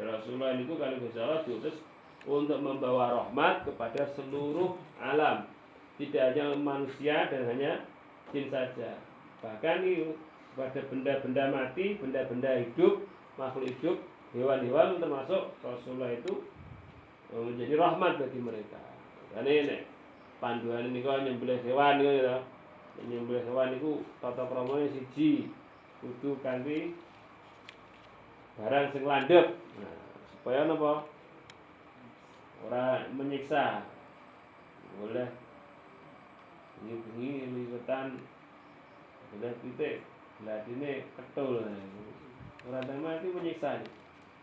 Rasulullah niku kali Gusti Allah diutus untuk membawa rahmat kepada seluruh alam, tidak hanya manusia dan hanya jin saja, bahkan itu pada benda-benda mati, benda-benda hidup, makhluk hidup, hewan-hewan termasuk Rasulullah itu menjadi rahmat bagi mereka. Karena ini panduan ini kalau nyembelih hewan itu ya, nyembelih hewan itu tata kramane siji kudu kanthi barang sing landhep. Nah, supaya napa? Ora menyiksa. Boleh ini liwetan boleh titik ladine ketul. Ora mati menyiksa.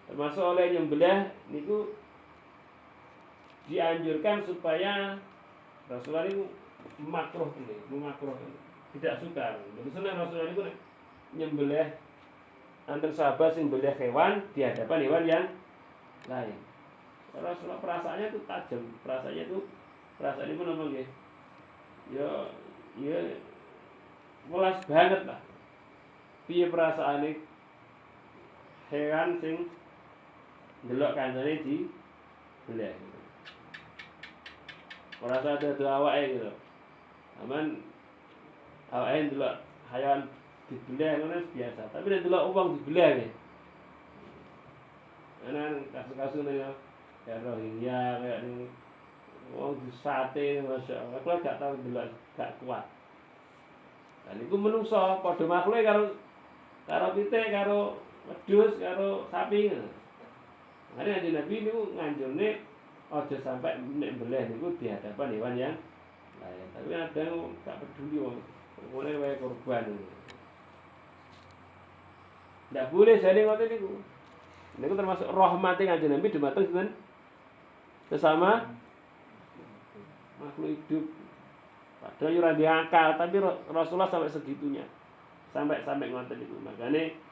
Termasuk oleh nyembelih niku dianjurkan supaya Rasulullah itu makruh ini, tidak suka. Maksudnya Rasulullah itu nyembelih antar sahabat sing nyembelih hewan di hadapan hewan yang lain. Rasulullah perasaannya itu tajam, perasaan itu apa nggih? Ya welas banget lah. Piye perasaane hewan sing ndelok kancane di belah. Ora sadar awake gitu. Aman awake ndelok hayawan dibelah ngono biasa, tapi nek ndelok wong dibelah nggih. Ana kasus-kasus ya Rohingya kayak ini wong disate masyaallah. Aku gak tau ndelok gak kuat. Dan iku menungso padha makhluke karo pitik, karo wedhus, karo sapi. Makanya Nabi niku nganjurne aja sampai nek mbeleh niku di hadapan hewan yang lain. Tapi ada yang gak peduli wong. Mulai wae korban. Ndak boleh jane ngoten niku. Niku termasuk rahmate Kanjeng Nabi dumateng sinten? Sesama makhluk hidup. Padahal ora diakal, tapi Rasulullah sampai segitunya. Sampai ngoten niku. Makane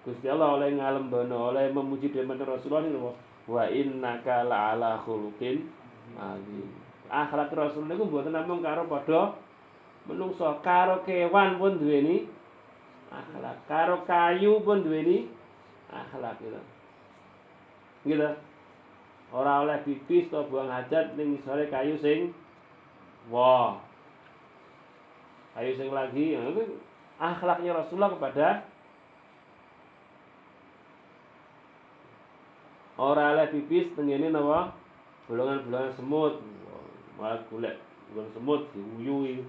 Gusti Allah oleh ngalembono, oleh memuji dhewe Rasulullah niku wa innaka la'ala khuluqin azim. Akhlak Rasul niku mboten namung karo padha menungso, karo kewan pun duweni akhlak, karo kayu pun duweni akhlak gitu. Gitu. Ora oleh pipis atau buang hajat ning isore kayu sing kayu sing lagi. Itu akhlaknya Rasulullah kepada ora oleh pipis tengene napa bolongan-bolongan semut. Malah golek bolongan semut diuyui.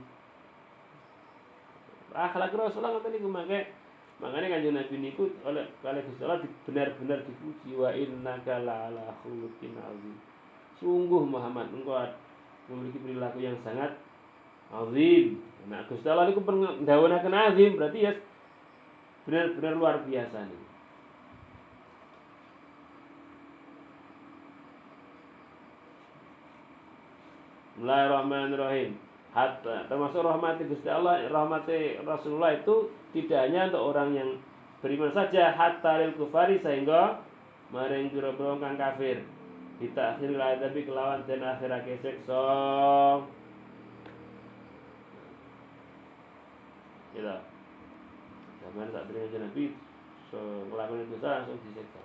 Akhlak Rasulullah ngoten niku makanya Kanjeng Nabi niku oleh Gusti Allah benar-benar dipuji wa innaka la'ala khuluqin azim. Sungguh Muhammad engkau memiliki perilaku yang sangat azim. Nah, Gusti Allah niku ndhawuhaken azim berarti ya benar-benar luar biasa niku. Bismillahirrahmanirrahim. Hatta termasuk rahmati Gusti Allah, rahmati Rasulullah itu tidak hanya untuk orang yang beriman saja, hatta lil kufari, sehingga maring pira-pira kang kafir. Kita akhir tapi kelawan den akhirake siksa. Ya. Zaman saat ini Nabi melakukan dosa langsung disiksa.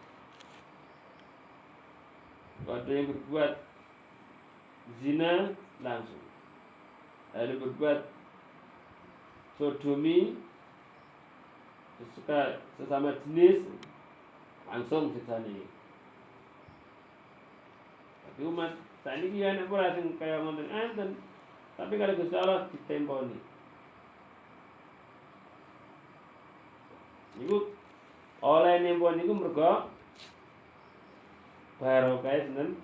Ada yang berbuat zina langsung, ada berbuat sodomi sesama jenis langsung siksa ini. Tapi umat saat ini dia nak pula sing kayak ngoten enten, tapi kalau Gusti Allah ditemponi. Iku oleh nempon iku mergo barokah sinten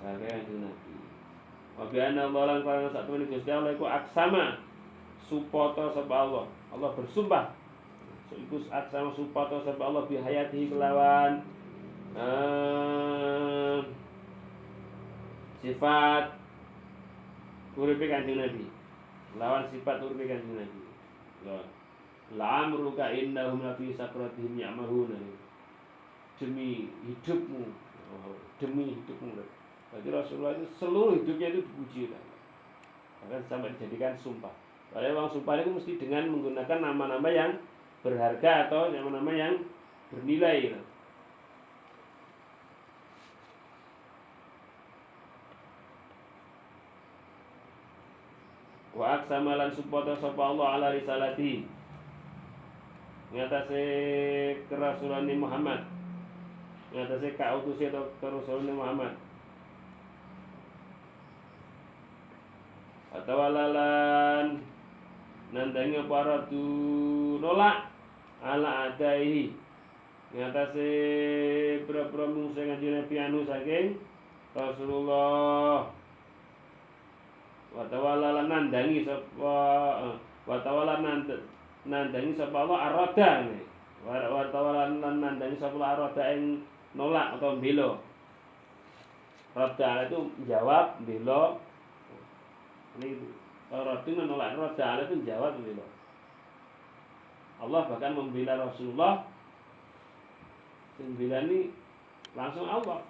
saking Kanjeng Nabi. Wa bi anna Allah lan kana sak temene Gusti Allah iku aksama supata sapa Allah. Allah bersumpah. Iku aksama supata sapa Allah bi hayatihi kelawan sifat uripe Kanjeng Nabi. Lawan sifat uripe Kanjeng Nabi. La'amruka innahum lafi sakratihim ya'mahun. Demi hidupmu, demi hidupmu. Jadi Rasulullah itu seluruh hidupnya itu dipuji. Bahkan sampai dijadikan sumpah. Oleh orang sumpah itu mesti dengan menggunakan nama-nama yang berharga atau nama-nama yang bernilai. Wa aqsama lan supata sapa Allah ala risalati. Ngatasi kerasulan Muhammad, ngatasi kautusi atau kerasulan Muhammad. Atau alalan nandangnya para tu nolak ala adaihi, ngatasi berapa mungsa Kanjeng Nabi anu saking Rasulullah. Watawala nandangi sapa watawala nandangi sapa Allah arada nih. Watawala nandangi sapa Allah arada ing nolak atau bela. Rada itu jawab, bela. Ini rada nolak, rada itu jawab, bela. Allah bahkan membela Rasulullah. Membela ini langsung Allah.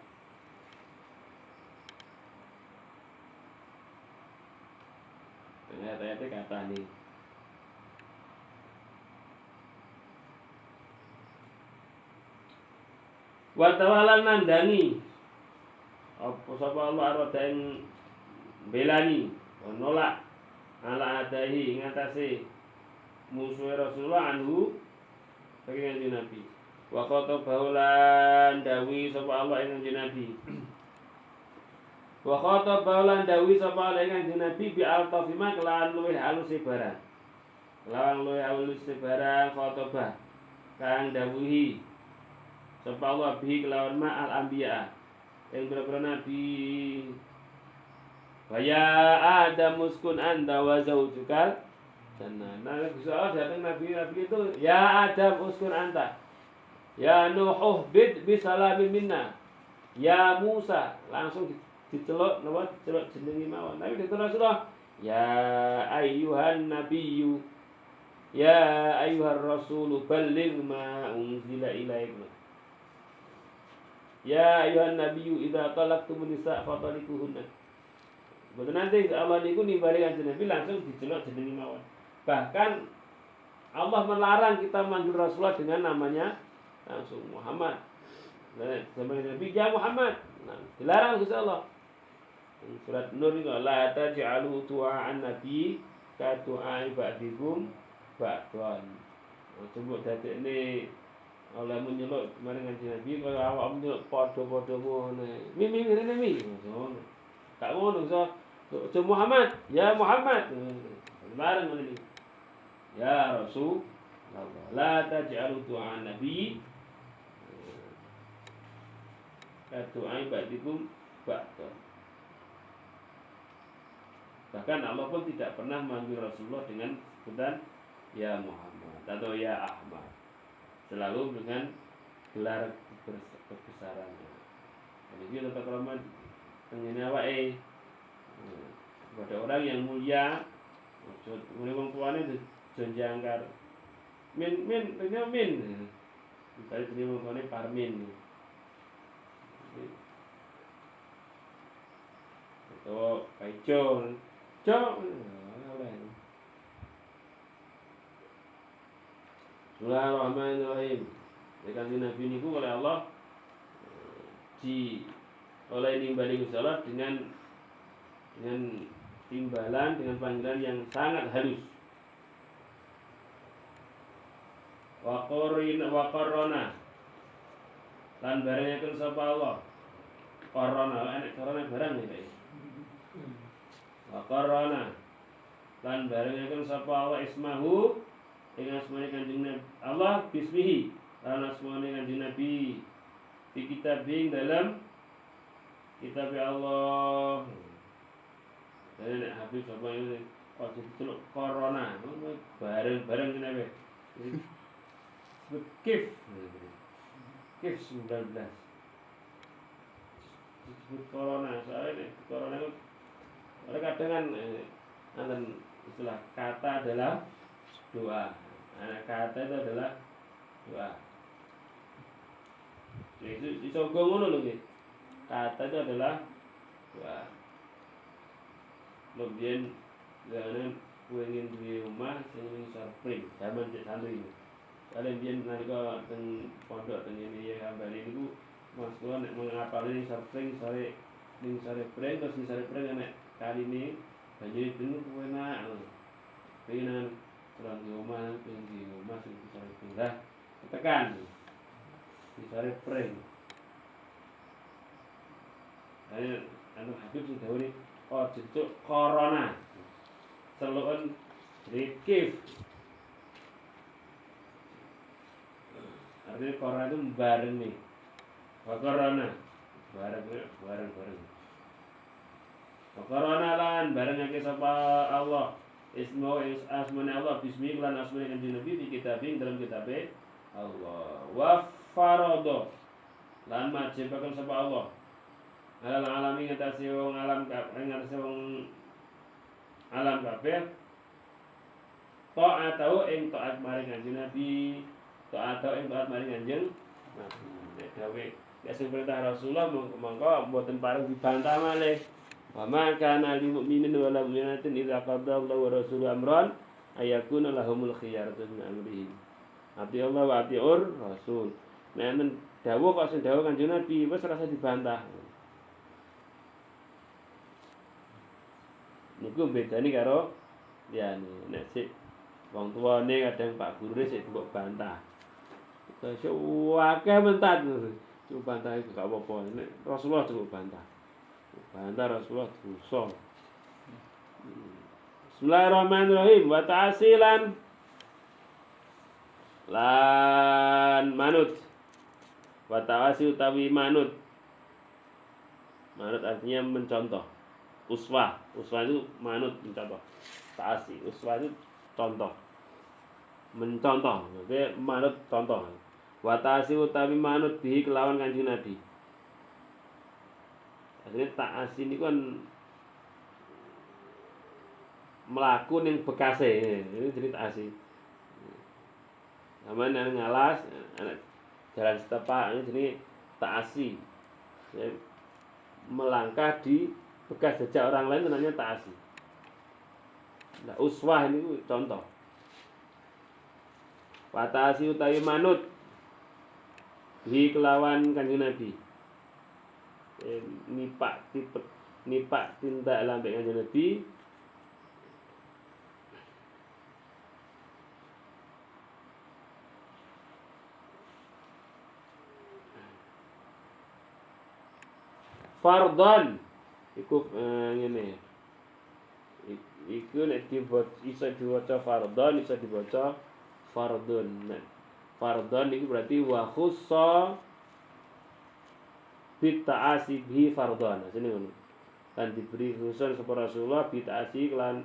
Ternyata kata nih. Watawala nandani apa sapa Allah arada ing belani nolak ala adahi ngatasi musuh Rasulullah anhu saking Kanjeng Nabi. Wa khatabahulan dawi sapa Allah ing Kanjeng Nabi. Wa khatabahulan dawi sapa Allah ing Kanjeng Nabi bi altafima kelawan luwih alus barang. Kelawan luwih alus barang khatabah kang dawuhi sapa Allah bihi kelawan ma'al anbiya yang beberapa nabi. Wa ya Adam uskun anta wa zaujukal jannah. Nah, soal datang nabi itu ya Adam uskun anta. Ya Nuh uhbid bi salamin minna. Ya Musa langsung diceluk napa diceluk jenenge mawon. Tapi diterus Rasulullah ya ayyuhan nabiyyu ya ayyuhar rasulu balligh ma unzila ilaika. Ya ayuhan nabiyyu idza talaqtumun nisa fatalikuhunna. Betul nanti Allah niku nimbali Kanjeng Nabi langsung diceluk jenenge mawon. Bahkan Allah melarang kita manggil Rasulullah dengan namanya langsung Muhammad. Nah, sama Nabi ya Muhammad. Nah, dilarang Gusti Allah. Surat Nur ini la taj'alu tu'an nabi ka tu'ai ba'dikum ba'dan. Coba dadekne oleh menyeluk maring Kanjeng Nabi kaya awak menyeluk padha-padha ngono. Mimi ngene mi. Ngono. Tak ngono so Muhammad, ya Muhammad. Bareng ngene iki. Ya Rasul la taj'alu du'a nabi ka du'a ba'dikum ba'da. Bahkan Allah pun tidak pernah memanggil Rasulullah dengan sebutan ya Muhammad atau ya Ahmad. Selalu dengan gelar kebesarannya. Jadi kita terkeramat tengene awake. kepada orang yang mulia. Mulai wong tuane jenjangkar. Min, misalnya jadi wong tuane Parmin. Atau Kaico, Cok, oleh. Bismillahirrahmanirrahim. Kanjeng Nabi niku oleh Allah oleh nimbali salat dengan timbalan, dengan panggilan yang sangat halus. Wa qarrona lan barengaken sapa Allah. Qarrona enek carane barang ya, Pak. Wa qarrona lan barengaken sapa Allah ismahu ing asmane Kanjeng Nabi Allah bismihi lan asmane Kanjeng Nabi di kitabing dalam kitab Allah. Dan nek Habib sapa ini kok diceluk corona, bareng-bareng kenapa? Disebut KIF 19. Disebut corona, soalnya corona itu kadang kan istilah kata adalah doa. Kata itu adalah doa. Itu disogong ngono lho nggih. Kata itu adalah doa. Kemudian jangan pengen di rumah sing surprise zaman cek santri. Kalian biyen nalika teng pondok teng ngene ya kambane niku Mas kula nek mengapali surprise sore ning sore pring terus ning sore pring nek kaline banjur dene enak. Pengen kurang di rumah sing sore pindah tekan di sore pring. Ayo anu Habib sing dawuh oh jejuk corona celukan rikif artinya corona itu bareng nih corona bareng corona lan bareng ngake sapa Allah asmane Allah bismi lan asmane Kanjeng Nabi di kitabing dalam kitabe Allah wa farado lan majibaken sapa Allah alam alami ngatasi wong alam ngatasi wong alam kabeh taatau ing taat maring Kanjeng Nabi taatau ing taat maring Kanjeng Nabi nek dawe ya sing perintah Rasulullah mongko mboten pareng dibantah malih wa ma kana lil mu'minin wa lil mu'minatin idza qada Allahu wa rasuluhu amran ayakuna lahumul khiyaratu min amrihim ati Allah wa atiur rasul nek dawuh kok sing dawuh Kanjeng Nabi wis rasa dibantah. Niku bedane karo liyane. Nek sik wong tuane kadang Pak Gurune sik mbok bantah. Terus akeh mentat. Cuk bantah iku gak apa-apa. Nek Rasulullah cukup bantah. Bantah Rasulullah dosa. Bismillahirrahmanirrahim. Wa ta'asilan lan manut. Wa ta'asi utawi manut. Manut artinya mencontoh. Uswah itu manut mencontoh. Ta'asi, uswah itu contoh. Mencontoh, oke, manut contoh. Wa ta'asi utawi manut bihi kelawan Kanjeng Nabi. Artinya ta'asi ini kan melaku ning bekase. Ini jadi ta'asi. Sama yang ngalas, jalan setapak ini jadi ta'asi. Melangkah di bekas jejak orang lain namanya ta'asi. Nah, uswah ini contoh. Wa ta'asi utawi manut bi kelawan Kanjeng Nabi. Nipak tindak lambe Kanjeng Nabi. Fardhan iku ngene. Iku nek iso diwaca fardhan, iso diwaca fardun. Fardhan iku berarti wa khussa bi ta'asi bi fardhan. Sini ngono. Kan diberi khusus sapa Rasulullah bi ta'asi lan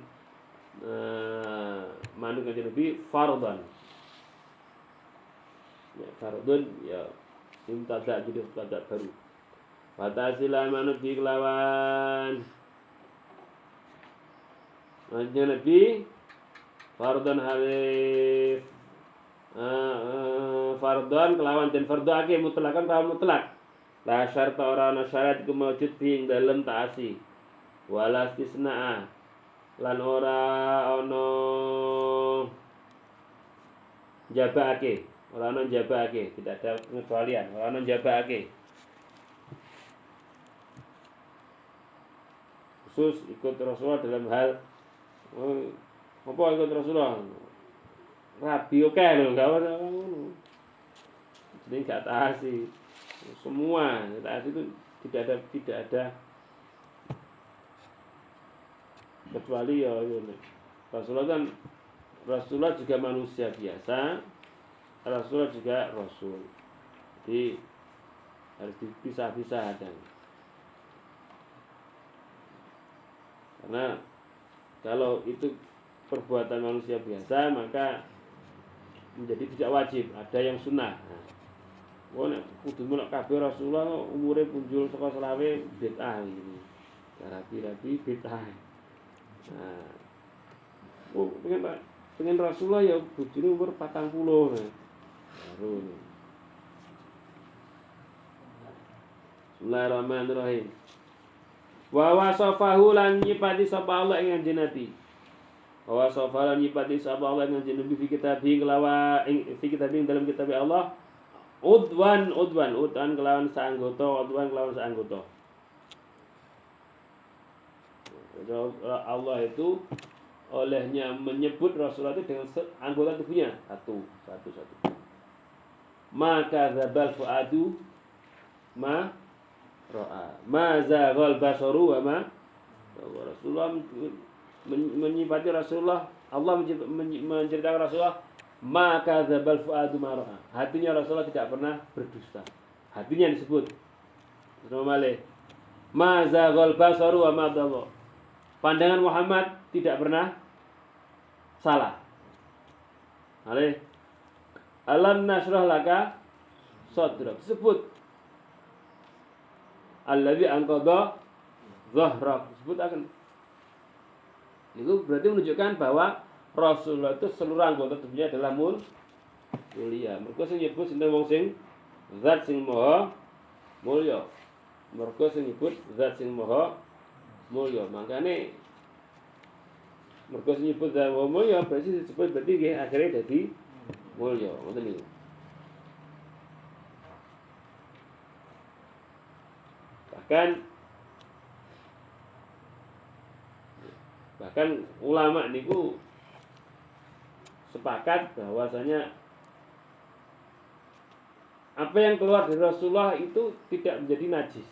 manut Kanjeng Nabi fardhan. Ya fardun ya mubtada jadi mubtada baru. Watasilah manut bi kelawan Kanjeng Nabi fardhon halif fardhon kelawan den fardhake mutlakan kelawan mutlak. La syarta ora ana syarat iku maujud fi ing dalem taasi. Wala istisna lan ora ana jabake, tidak ada pengecualian, ora ana jabake. Khusus ikut Rasulullah dalam hal apa ikut Rasulullah? Rabi oke lho, enggak ada ngono. Jadi enggak taasi. Semua taasi itu tidak ada kecuali ya ini. Rasulullah juga manusia biasa, Rasulullah juga Rasul. Jadi harus dipisah-pisah dan karena kalau itu perbuatan manusia biasa maka menjadi tidak wajib, ada yang sunnah. Nek kudu melok kabeh Rasulullah umure punjul saka selawe bid'ah iki. Rapi-rapi bid'ah. Nah, pengen Rasulullah ya bojone umur 40 baru. Bismillahirrahmanirrahim. Wa wasafahu lan nyipati sapa Allah ing Kanjeng Nabi. Wa wasafahu lan nyipati sapa Allah ing Kanjeng Nabi fi kitabi kelawa fi kitabi dalam kitab Allah. Udwan kelawan saanggota, Allah itu olehnya menyebut Rasulullah itu dengan anggota tubuhnya satu. Maka zabal fuadu ma ra'a ma zaghal basaru wa ma Rasulullah menyifati Rasulullah, Allah menceritakan Rasulullah, maka zabal fuadu ma ra'a, hatinya Rasulullah tidak pernah berdusta, hatinya disebut Rasulullah ma zaghal basaru wa ma dalla, pandangan Muhammad tidak pernah salah. Alam nasrah laka sadrak, sebut alladzi anqadha dhahrak, sebut akan itu berarti menunjukkan bahwa Rasulullah itu seluruh anggota tubuhnya adalah mulia. Mergo sing nyebut sinten wong sing zat sing maha mulya. Mergo sing nyebut zat sing maha mulya. Makane mergo sing nyebut zat maha mulya berarti disebut berarti nggih akhirnya dadi mulya. Ngoten niku. Bahkan ulama niku sepakat bahwasanya apa yang keluar dari Rasulullah itu tidak menjadi najis.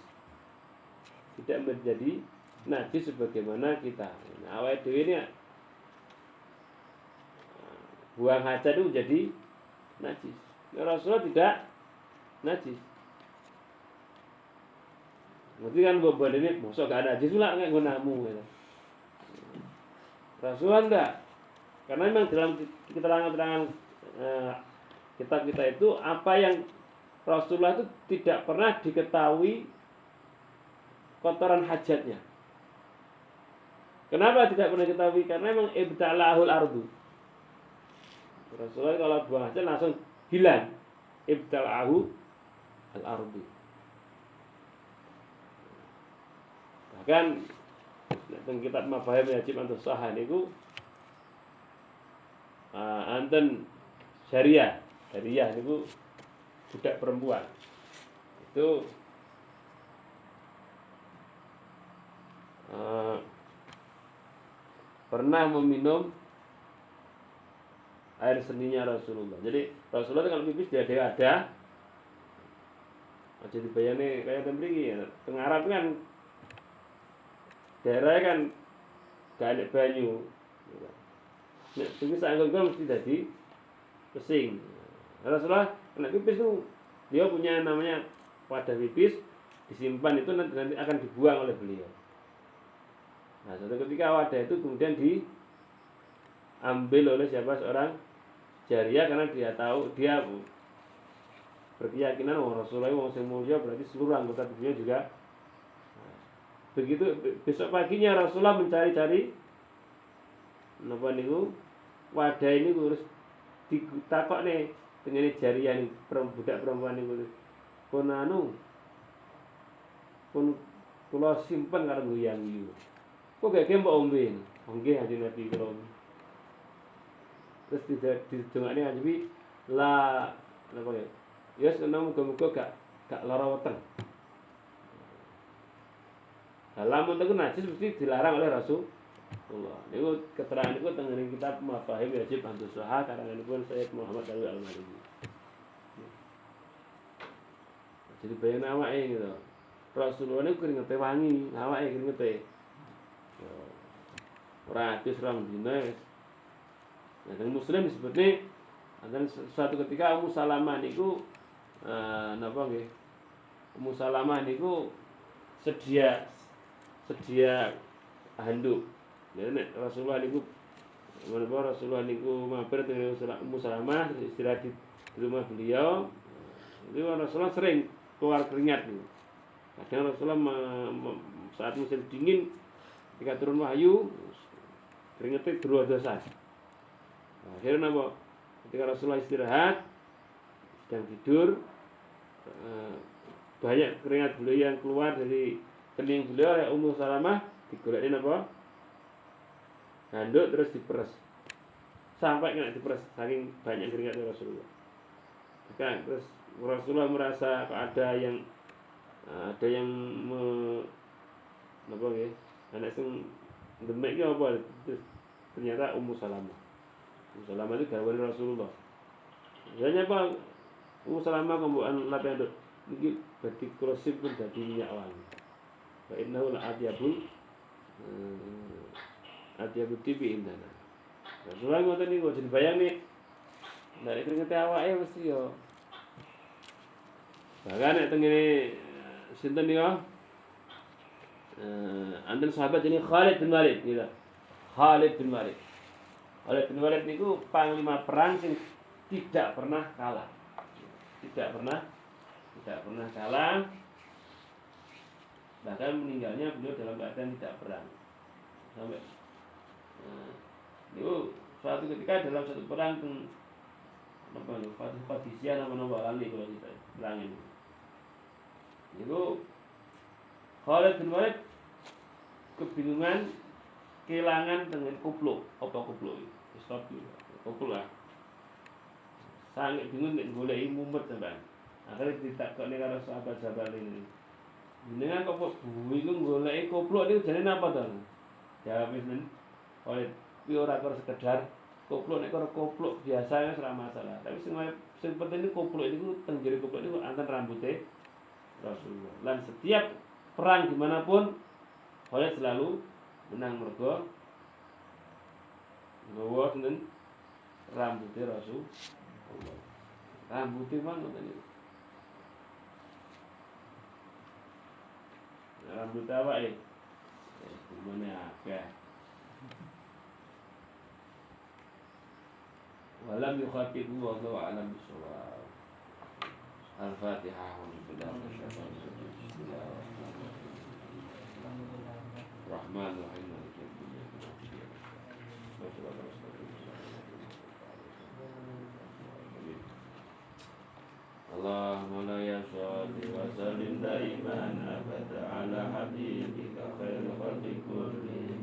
Tidak menjadi najis sebagaimana kita. Nah, awake dhewe ini buang hajat itu menjadi najis. Rasulullah tidak najis. Berarti kan beban ini bosok gak najis pula kayak gunamu gitu. Rasulullah enggak. Karena memang dalam keterangan-keterangan kitab kita itu apa yang Rasulullah itu tidak pernah diketahui kotoran hajatnya. Kenapa tidak pernah diketahui? Karena memang ibtala'ahul ardu. Rasulullah kalau buang hajat langsung hilang. Ibtala'ahu al-ardu. Bahkan dalam kitab Mafahim Yajib Antus Sahan itu anten syariah itu budak perempuan itu pernah meminum air seninya Rasulullah. Jadi Rasulullah kalau pipis dia ada aja dibayani kayak tembriki ya. Tengah Arab kan daerah kan gak ada banyu. Nek pipis anggol-anggol mesti jadi pesing. Rasulullah kena pipis tuh dia punya namanya wadah pipis, disimpan itu nanti akan dibuang oleh beliau. Nah, suatu ketika wadah itu kemudian diambil oleh seorang jariah karena dia tahu, dia berkeyakinan Rasulullah wong sing mulya berarti seluruh anggota tubuhnya juga. Begitu besok paginya Rasulullah mencari-cari napa niku wadah niku terus ditakokne tengene jariah budak perempuan niku. Pun kula simpen karo guyu. Kok gak mbok ombe. Nggih Kanjeng Nabi kula. Terus didongakne Kanjeng Nabi la napa ya? Ya muga-muga gak lara weteng. Lamun niku najis mesti dilarang oleh Rasulullah. Niku keterangan niku teng kitab Mafahim Wajib Antus Shaha karanganipun Sayyid Muhammad Al-Maliki. Jadi bayang awake gitu. Rasulullah niku keringete wangi, awake keringete. Ora atus rong dina wis. Nah, Muslim disebutne anten suatu ketika Ummu Salamah niku napa nggih? Ummu Salamah niku sedia handuk. Nek Rasulullah niku menapa Rasulullah niku mampir teng Ummu Salamah istirahat di rumah beliau. Itu Rasulullah sering keluar keringat niku. Kadang Rasulullah saat musim dingin ketika turun wahyu keringetnya berdosa. Akhirnya napa? Ketika Rasulullah istirahat sedang tidur banyak keringat beliau yang keluar dari kening beliau oleh Ummu Salamah digoleki napa? Handuk terus diperes. Sampai kena diperes saking banyak keringatnya Rasulullah. Maka terus Rasulullah merasa ada yang napa nggih? Anak sing demek iki apa? Ternyata Ummu Salamah. Ummu Salamah itu garwane Rasulullah. Jane apa? Ummu Salamah kombokan lape nduk iki badhe kula simpun dadi minyak wangi. Fa innahu la adyabul tibi indana. Rasulullah ngoten niku jeneng bayangne. Nek kringete awake mesti yo. Bahkan nek tengene sinten niku? Anten sahabat ini Khalid bin Walid gitu. Khalid bin Walid niku panglima perang sing tidak pernah kalah. Tidak pernah kalah. Bahkan meninggalnya beliau dalam keadaan tidak perang. Sampai niku suatu ketika dalam satu perang apa niku Qadisiyah nama lali kalau kita perang ini. Niku Khalid bin Walid kebingungan kehilangan dengan kupluk. Apa kupluk iki? Stop iki. Kupluk lah. Sangat bingung nek goleki mumet sampean. Akhirnya ditakokne karo sahabat-sahabat ini. Jenengan kok bingung goleki kupluk niku jane napa to? Jawab men. Oleh kuwi ora karo sekedar kupluk nek karo kupluk biasa wis ora masalah. Tapi sing penting niku kupluk niku teng jero kupluk niku anten rambute Rasulullah. Lan setiap perang dimanapun Khalid selalu menang mergo nggawa sinten rambute Rasulullah. Rambute mang ngoten niku. Rambut awake dimana akeh. Walam yukhatibu wallahu a'lam bishawab. Al-Fatihah. Rahmanir-Rahim. Allahumma la yasalli wa sallim daiman abada ala habibika khairul khalqi kullihim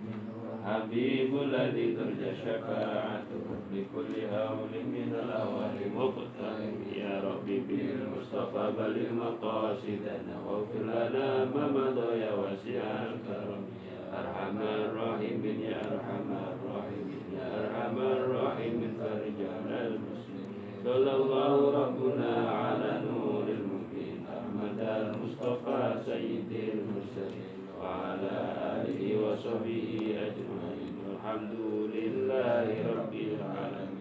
habibul ladzi turja syafa'atuhu bi kulli hawlin min al-awali muqtarim ya rabbi bil mustafa baligh maqasidana wa fir lana ma madha ya wasi'al karam arhamar rahimin ya arhamar rahimin ya arhamar rahimin farijanal muslimin sallallahu rabbuna ala nuril mubin ahmad al-mustafa sayyidil mursalin wa ala alihi wa sahbihi ajma'in walhamdulillahi rabbil alamin.